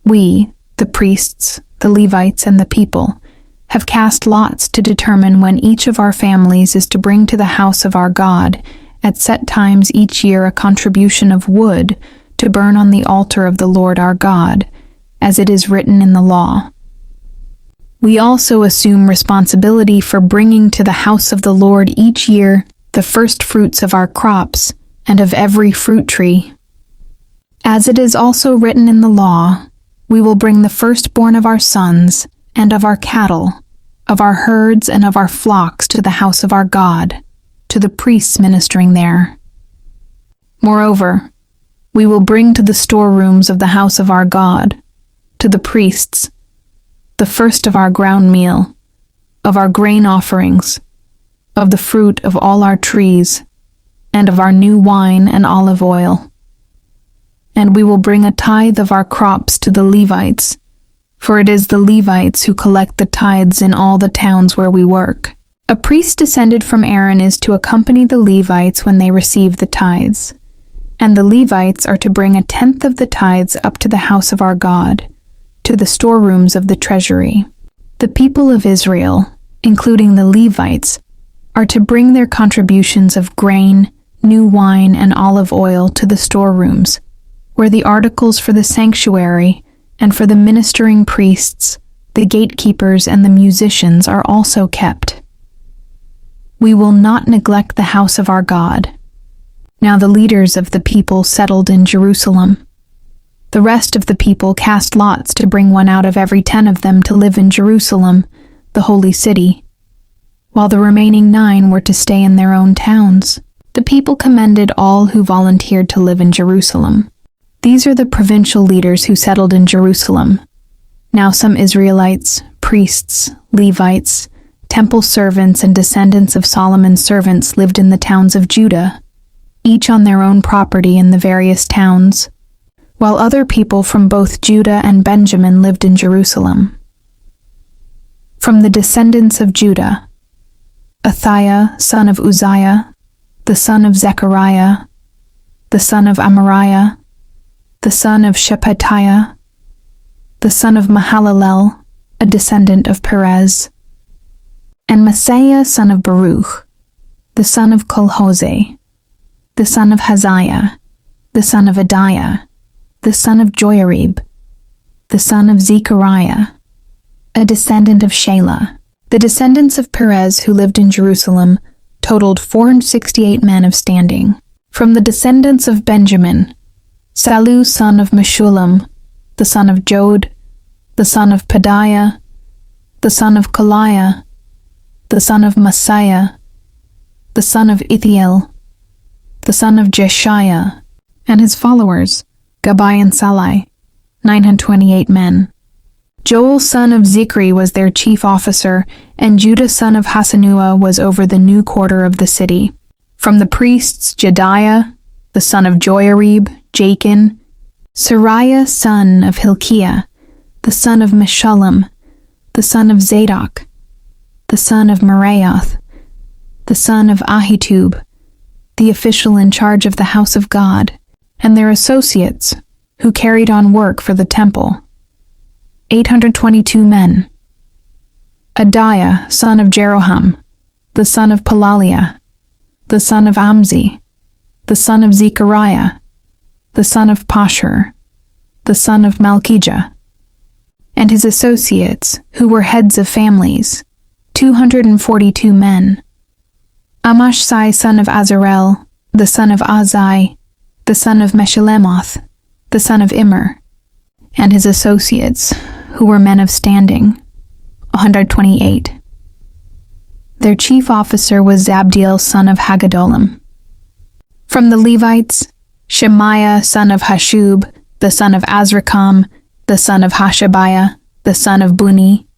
We, the priests, the Levites, and the people, have cast lots to determine when each of our families is to bring to the house of our God at set times each year a contribution of wood to burn on the altar of the Lord our God, as it is written in the law. We also assume responsibility for bringing to the house of the Lord each year the first fruits of our crops and of every fruit tree. As it is also written in the law, we will bring the firstborn of our sons and of our cattle, of our herds and of our flocks to the house of our God, to the priests ministering there. Moreover, we will bring to the storerooms of the house of our God, to the priests, the first of our ground meal, of our grain offerings, of the fruit of all our trees, and of our new wine and olive oil. And we will bring a tithe of our crops to the Levites, for it is the Levites who collect the tithes in all the towns where we work. A priest descended from Aaron is to accompany the Levites when they receive the tithes, and the Levites are to bring 1/10 of the tithes up to the house of our God, to the storerooms of the treasury. The people of Israel, including the Levites, are to bring their contributions of grain, new wine, and olive oil to the storerooms, where the articles for the sanctuary and for the ministering priests, the gatekeepers, and the musicians are also kept. We will not neglect the house of our God. Now the leaders of the people settled in Jerusalem. The rest of the people cast lots to bring one out of every 10 of them to live in Jerusalem, the holy city, while the remaining 9 were to stay in their own towns. The people commended all who volunteered to live in Jerusalem. These are the provincial leaders who settled in Jerusalem. Now some Israelites, priests, Levites, temple servants, and descendants of Solomon's servants lived in the towns of Judah, each on their own property in the various towns, while other people from both Judah and Benjamin lived in Jerusalem. From the descendants of Judah, Athaiah, son of Uzziah, the son of Zechariah, the son of Amariah, the son of Shephatiah, the son of Mahalalel, a descendant of Perez, and Maaseiah, son of Baruch, the son of Kolhose, the son of Haziah, the son of Adiah, the son of Joiarib, the son of Zechariah, a descendant of Shelah. The descendants of Perez who lived in Jerusalem totaled 468 men of standing. From the descendants of Benjamin, Sallu, son of Meshullam, the son of Jod, the son of Pedaiah, the son of Kaliah, the son of Maaseiah, the son of Ithiel, the son of Jeshiah, and his followers, Gabai and Salai, 928 men. Joel, son of Zichri, was their chief officer, and Judah, son of Hasanua, was over the new quarter of the city. From the priests, Jediah, the son of Joiarib, Jachin, Sariah, son of Hilkiah, the son of Meshullam, the son of Zadok, the son of Meraioth, the son of Ahitub, the official in charge of the house of God, and their associates, who carried on work for the temple, 822 men. Adiah, son of Jeroham, the son of Pelaliah, the son of Amzi, the son of Zechariah, the son of Pashur, the son of Malchijah, and his associates, who were heads of families, 242 men. Amashsai, son of Azarel, the son of Azai, the son of Meshillemoth, the son of Immer, and his associates, who were men of standing, 128. Their chief officer was Zabdiel, son of Haggedolim. From the Levites, Shemaiah, son of Hashub, the son of Azrikam, the son of Hashabiah, the son of Buni,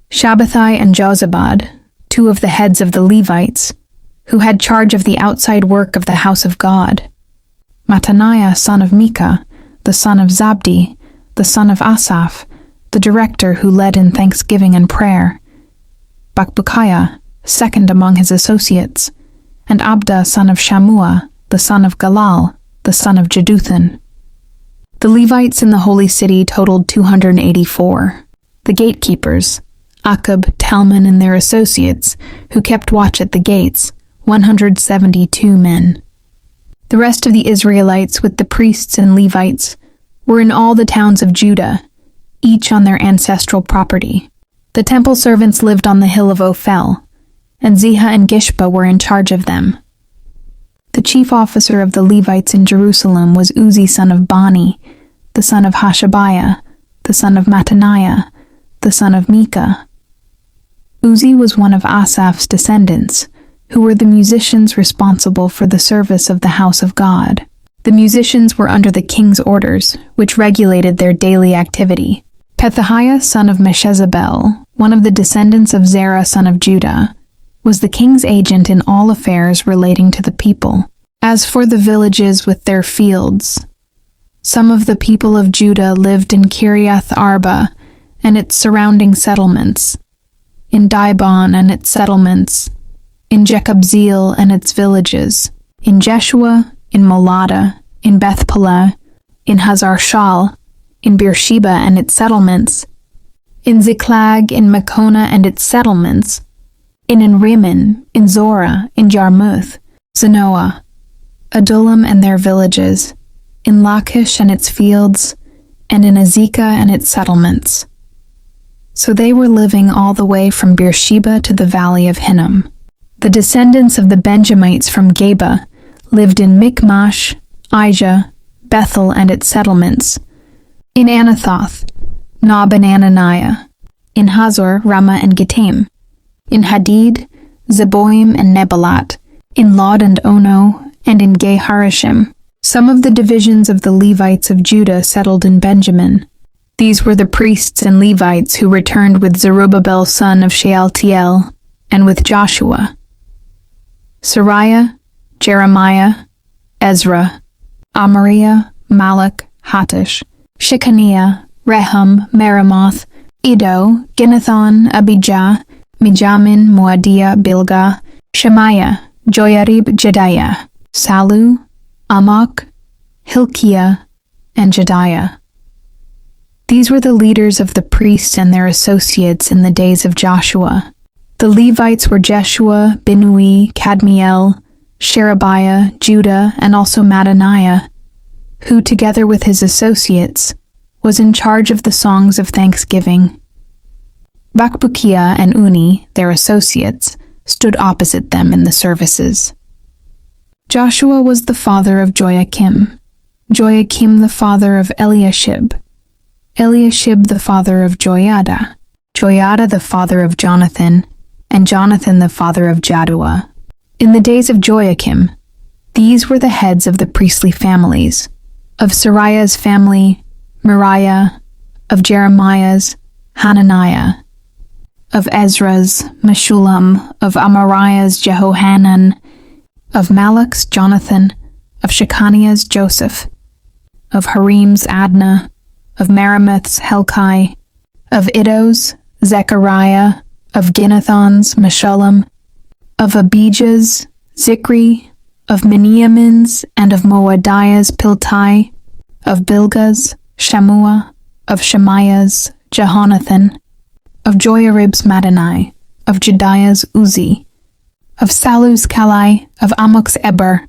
Shabbathai and Jozabad, 2 of the heads of the Levites, who had charge of the outside work of the house of God, Mattaniah, son of Micah, the son of Zabdi, the son of Asaph, the director who led in thanksgiving and prayer, Bakbukiah, second among his associates, and Abda, son of Shammua, the son of Galal, the son of Jeduthun. The Levites in the holy city totaled 284. The gatekeepers, Akub, Talmon, and their associates, who kept watch at the gates, 172 men. The rest of the Israelites, with the priests and Levites, were in all the towns of Judah, each on their ancestral property. The temple servants lived on the hill of Ophel, and Ziha and Gishpa were in charge of them. The chief officer of the Levites in Jerusalem was Uzzi, son of Bani, the son of Hashabiah, the son of Mattaniah, the son of Micah. Uzzi was one of Asaph's descendants, who were the musicians responsible for the service of the house of God. The musicians were under the king's orders, which regulated their daily activity. Pethahiah, son of Meshezabel, one of the descendants of Zerah, son of Judah, was the king's agent in all affairs relating to the people. As for the villages with their fields, some of the people of Judah lived in Kiriath Arba and its surrounding settlements, in Dibon and its settlements, in Jekabzeel and its villages, in Jeshua, in Molada, in Beth-Pelah, in Hazar-Shal, in Beersheba and its settlements, in Ziklag, in Makona and its settlements, in Enrimmon, in Zorah, in Jarmuth, Zanoah, Adullam and their villages, in Lachish and its fields, and in Azekah and its settlements. So they were living all the way from Beersheba to the valley of Hinnom. The descendants of the Benjamites from Geba lived in Michmash, Aijah, Bethel and its settlements, in Anathoth, Nob and Ananiah, in Hazor, Ramah and Gittaim, in Hadid, Zeboim and Nebalat, in Lod and Ono, and in Ge-Harashim. Some of the divisions of the Levites of Judah settled in Benjamin. These were the priests and Levites who returned with Zerubbabel son of Shealtiel, and with Joshua: Sariah, Jeremiah, Ezra, Amariah, Malach, Hattush, Shechaniah, Rehum, Meremoth, Iddo, Ginnethon, Abijah, Mijamin, Moadiah, Bilgah, Shemaiah, Joyarib, Jediah, Salu, Amok, Hilkiah, and Jediah. These were the leaders of the priests and their associates in the days of Joshua. The Levites were Jeshua, Binnui, Kadmiel, Sherebiah, Judah, and also Mattaniah, who, together with his associates, was in charge of the songs of thanksgiving. Bakbukiah and Uni, their associates, stood opposite them in the services. Joshua was the father of Joachim, Joachim the father of Eliashib, Eliashib the father of Joiada, Joiada the father of Jonathan, and Jonathan the father of Jaddua. In the days of Joachim, these were the heads of the priestly families: of Sariah's family, Moriah; of Jeremiah's, Hananiah; of Ezra's, Meshullam; of Amariah's, Jehohanan; of Malach's, Jonathan; of Shechaniah's, Joseph; of Harim's, Adnah; of Meremoth's, Helkai; of Iddo's, Zechariah; of Ginnethon's, Meshullam; of Abijah's, Zikri; of Miniamin's, and of Moadiah's, Piltai; of Bilgah's, Shammua; of Shemaiah's, Jehonathan; of Joyarib's, Mattani; of Jediah's, Uzi; of Salu's, Kalai; of Amok's, Eber;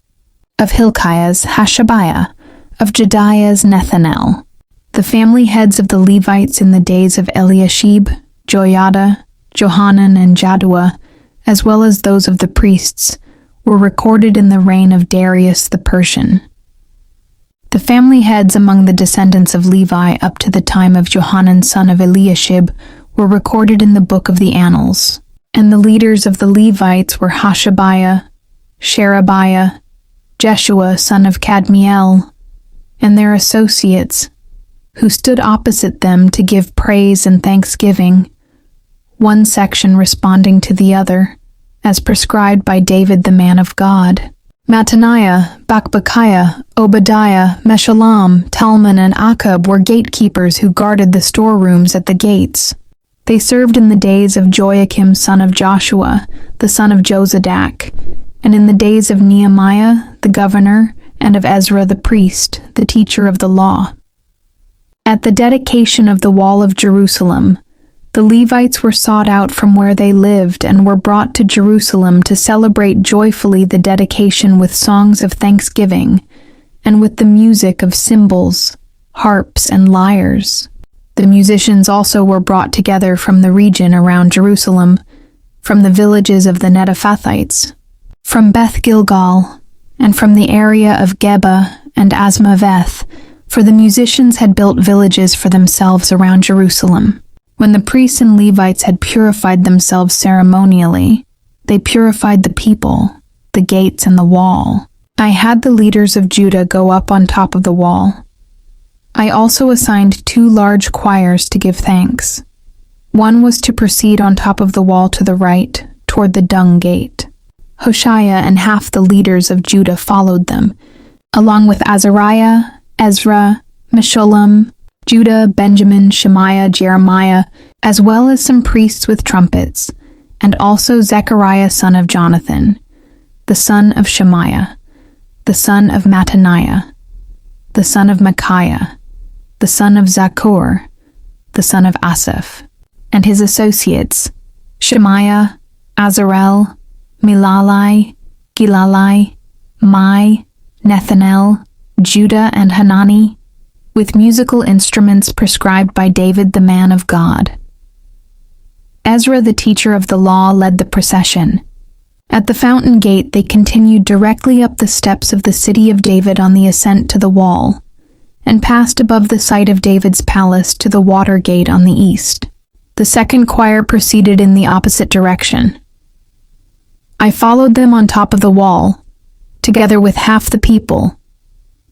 of Hilkiah's, Hashabiah; of Jediah's, Nethanel. The family heads of the Levites in the days of Eliashib, Joiada, Johanan, and Jaddua, as well as those of the priests, were recorded in the reign of Darius the Persian. The family heads among the descendants of Levi up to the time of Johanan son of Eliashib were recorded in the book of the Annals, and the leaders of the Levites were Hashabiah, Sherebiah, Jeshua son of Kadmiel, and their associates, who stood opposite them to give praise and thanksgiving, one section responding to the other, as prescribed by David the man of God. Mattaniah, Bakbukiah, Obadiah, Meshullam, Talmon, and Akab were gatekeepers who guarded the storerooms at the gates. They served in the days of Joachim son of Joshua, the son of Josadak, and in the days of Nehemiah, the governor, and of Ezra the priest, the teacher of the law. At the dedication of the wall of Jerusalem, the Levites were sought out from where they lived and were brought to Jerusalem to celebrate joyfully the dedication with songs of thanksgiving and with the music of cymbals, harps, and lyres. The musicians also were brought together from the region around Jerusalem, from the villages of the Netophathites, from Beth Gilgal, and from the area of Geba and Asmaveth, for the musicians had built villages for themselves around Jerusalem. When the priests and Levites had purified themselves ceremonially, they purified the people, the gates, and the wall. I had the leaders of Judah go up on top of the wall. I also assigned 2 large choirs to give thanks. One was to proceed on top of the wall to the right, toward the dung gate. Hoshea and half the leaders of Judah followed them, along with Azariah, Ezra, Meshullam, Judah, Benjamin, Shemaiah, Jeremiah, as well as some priests with trumpets, and also Zechariah son of Jonathan, the son of Shemaiah, the son of Mattaniah, the son of Micaiah, the son of Zaccur, the son of Asaph, and his associates, Shemaiah, Azarel, Milalai, Gilalai, Mai, Nethanel, Judah, and Hanani, with musical instruments prescribed by David the man of God. Ezra the teacher of the law led the procession. At the fountain gate they continued directly up the steps of the city of David on the ascent to the wall, and passed above the site of David's palace to the water gate on the east. The second choir proceeded in the opposite direction. I followed them on top of the wall, together with half the people,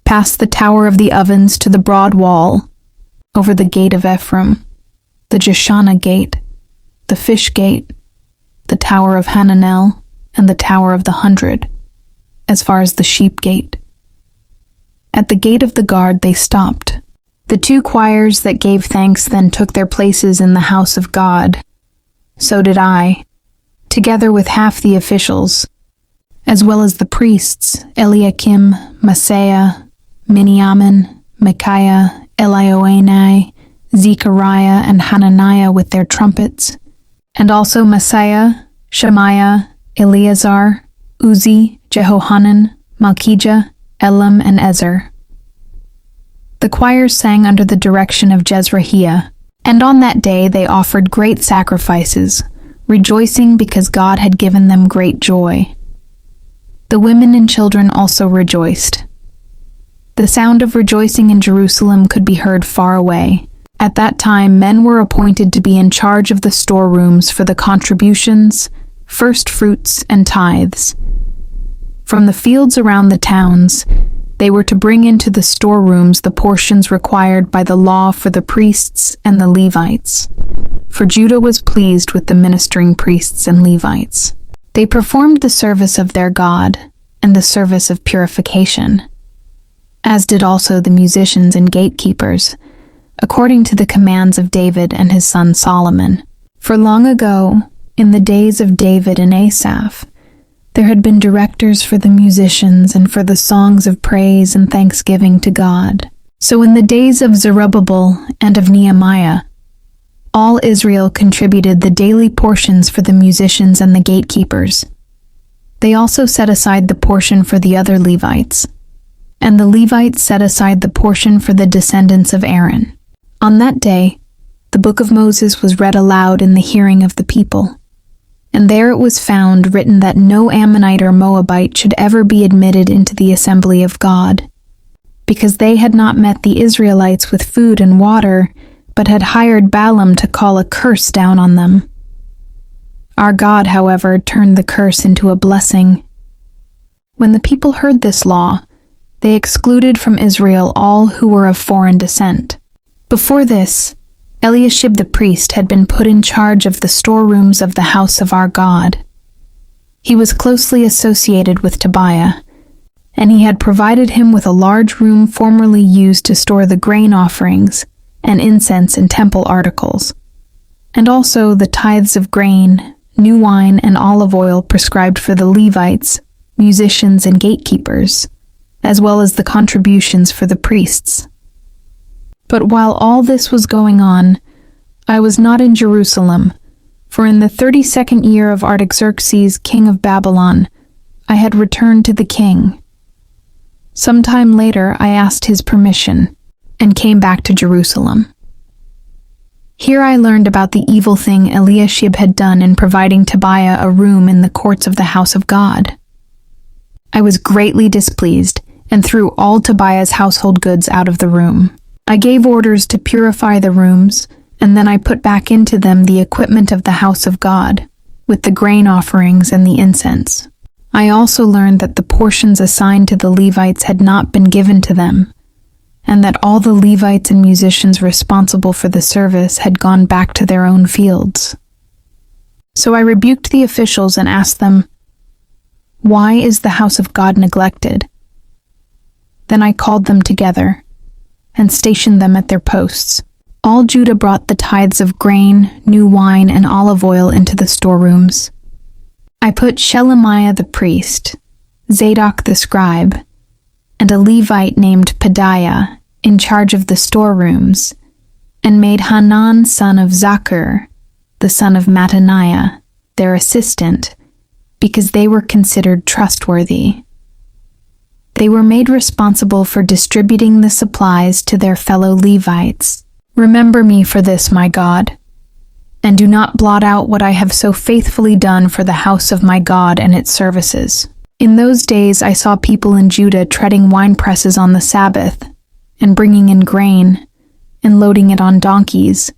past the Tower of the Ovens to the broad wall, over the gate of Ephraim, the Jeshanah gate, the Fish gate, the Tower of Hananel, and the Tower of the 100, as far as the Sheep gate. At the gate of the guard they stopped. The 2 choirs that gave thanks then took their places in the house of God. So did I, together with half the officials, as well as the priests, Eliakim, Maaseiah, Miniamin, Micaiah, Elioenai, Zechariah, and Hananiah with their trumpets, and also Maaseiah, Shemaiah, Eleazar, Uzi, Jehohanan, Malchijah, Elam, and Ezer. The choirs sang under the direction of Jezrahiah, and on that day they offered great sacrifices, rejoicing because God had given them great joy. The women and children also rejoiced. The sound of rejoicing in Jerusalem could be heard far away. At that time, men were appointed to be in charge of the storerooms for the contributions, first fruits, and tithes. From the fields around the towns, they were to bring into the storerooms the portions required by the law for the priests and the Levites, for Judah was pleased with the ministering priests and Levites. They performed the service of their God and the service of purification, as did also the musicians and gatekeepers, according to the commands of David and his son Solomon. For long ago, in the days of David and Asaph, there had been directors for the musicians and for the songs of praise and thanksgiving to God. So in the days of Zerubbabel and of Nehemiah, all Israel contributed the daily portions for the musicians and the gatekeepers. They also set aside the portion for the other Levites, and the Levites set aside the portion for the descendants of Aaron. On that day, the book of Moses was read aloud in the hearing of the people, and there it was found written that no Ammonite or Moabite should ever be admitted into the assembly of God, because they had not met the Israelites with food and water, but had hired Balaam to call a curse down on them. Our God, however, turned the curse into a blessing. When the people heard this law, they excluded from Israel all who were of foreign descent. Before this, Eliashib the priest had been put in charge of the storerooms of the house of our God. He was closely associated with Tobiah, and he had provided him with a large room formerly used to store the grain offerings and incense and temple articles, and also the tithes of grain, new wine, and olive oil prescribed for the Levites, musicians, and gatekeepers, as well as the contributions for the priests. But while all this was going on, I was not in Jerusalem, for in the 32nd year of Artaxerxes, king of Babylon, I had returned to the king. Some time later I asked his permission, and came back to Jerusalem. Here I learned about the evil thing Eliashib had done in providing Tobiah a room in the courts of the house of God. I was greatly displeased, and threw all Tobiah's household goods out of the room. I gave orders to purify the rooms, and then I put back into them the equipment of the house of God, with the grain offerings and the incense. I also learned that the portions assigned to the Levites had not been given to them, and that all the Levites and musicians responsible for the service had gone back to their own fields. So I rebuked the officials and asked them, "Why is the house of God neglected?" Then I called them together and stationed them at their posts. All Judah brought the tithes of grain, new wine, and olive oil into the storerooms. I put Shelemiah the priest, Zadok the scribe, and a Levite named Pedaiah in charge of the storerooms, and made Hanan son of Zaccur, the son of Mattaniah, their assistant, because they were considered trustworthy. They were made responsible for distributing the supplies to their fellow Levites. Remember me for this, my God, and do not blot out what I have so faithfully done for the house of my God and its services. In those days I saw people in Judah treading wine presses on the Sabbath, and bringing in grain, and loading it on donkeys,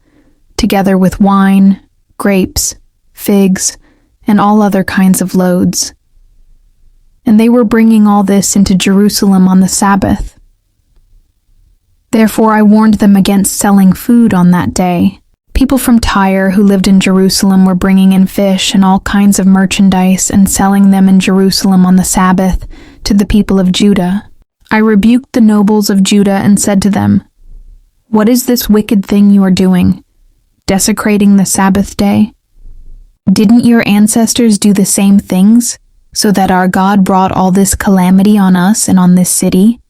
together with wine, grapes, figs, and all other kinds of loads. And they were bringing all this into Jerusalem on the Sabbath. Therefore I warned them against selling food on that day. People from Tyre who lived in Jerusalem were bringing in fish and all kinds of merchandise and selling them in Jerusalem on the Sabbath to the people of Judah. I rebuked the nobles of Judah and said to them, "What is this wicked thing you are doing, desecrating the Sabbath day? Didn't your ancestors do the same things, so that our God brought all this calamity on us and on this city?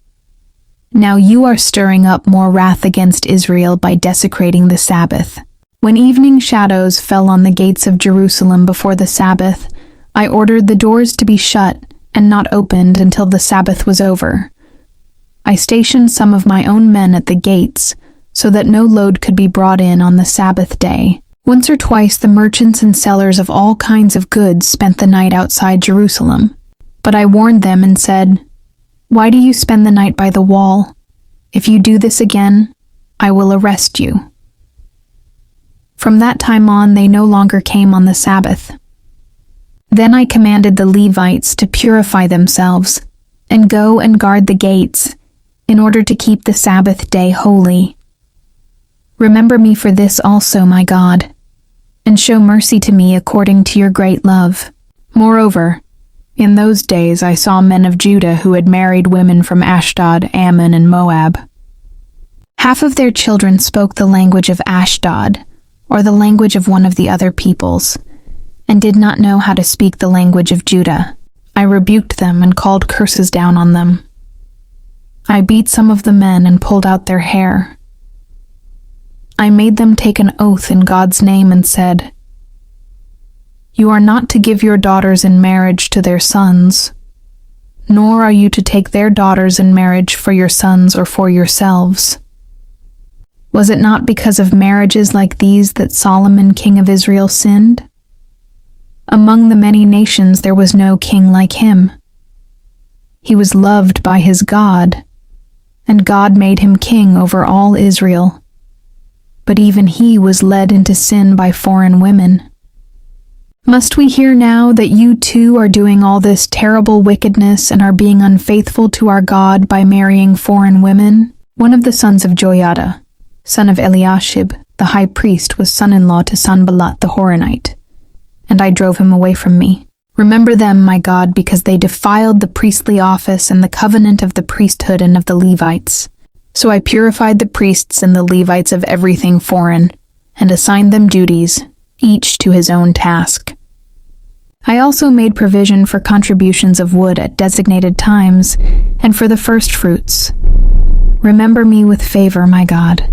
Now you are stirring up more wrath against Israel by desecrating the Sabbath." When evening shadows fell on the gates of Jerusalem before the Sabbath, I ordered the doors to be shut and not opened until the Sabbath was over. I stationed some of my own men at the gates, so that no load could be brought in on the Sabbath day. Once or twice the merchants and sellers of all kinds of goods spent the night outside Jerusalem. But I warned them and said, "Why do you spend the night by the wall? If you do this again, I will arrest you." From that time on, they no longer came on the Sabbath. Then I commanded the Levites to purify themselves and go and guard the gates in order to keep the Sabbath day holy. Remember me for this also, my God, and show mercy to me according to your great love. Moreover, in those days I saw men of Judah who had married women from Ashdod, Ammon, and Moab. Half of their children spoke the language of Ashdod, or the language of one of the other peoples, and did not know how to speak the language of Judah. I rebuked them and called curses down on them. I beat some of the men and pulled out their hair. I made them take an oath in God's name and said, "You are not to give your daughters in marriage to their sons, nor are you to take their daughters in marriage for your sons or for yourselves." Was it not because of marriages like these that Solomon, king of Israel, sinned? Among the many nations there was no king like him. He was loved by his God, and God made him king over all Israel. But even he was led into sin by foreign women. Must we hear now that you too are doing all this terrible wickedness and are being unfaithful to our God by marrying foreign women? One of the sons of Joiada, son of Eliashib, the high priest, was son-in-law to Sanballat the Horonite, and I drove him away from me. Remember them, my God, because they defiled the priestly office and the covenant of the priesthood and of the Levites. So I purified the priests and the Levites of everything foreign, and assigned them duties, each to his own task. I also made provision for contributions of wood at designated times, and for the first fruits. Remember me with favor, my God.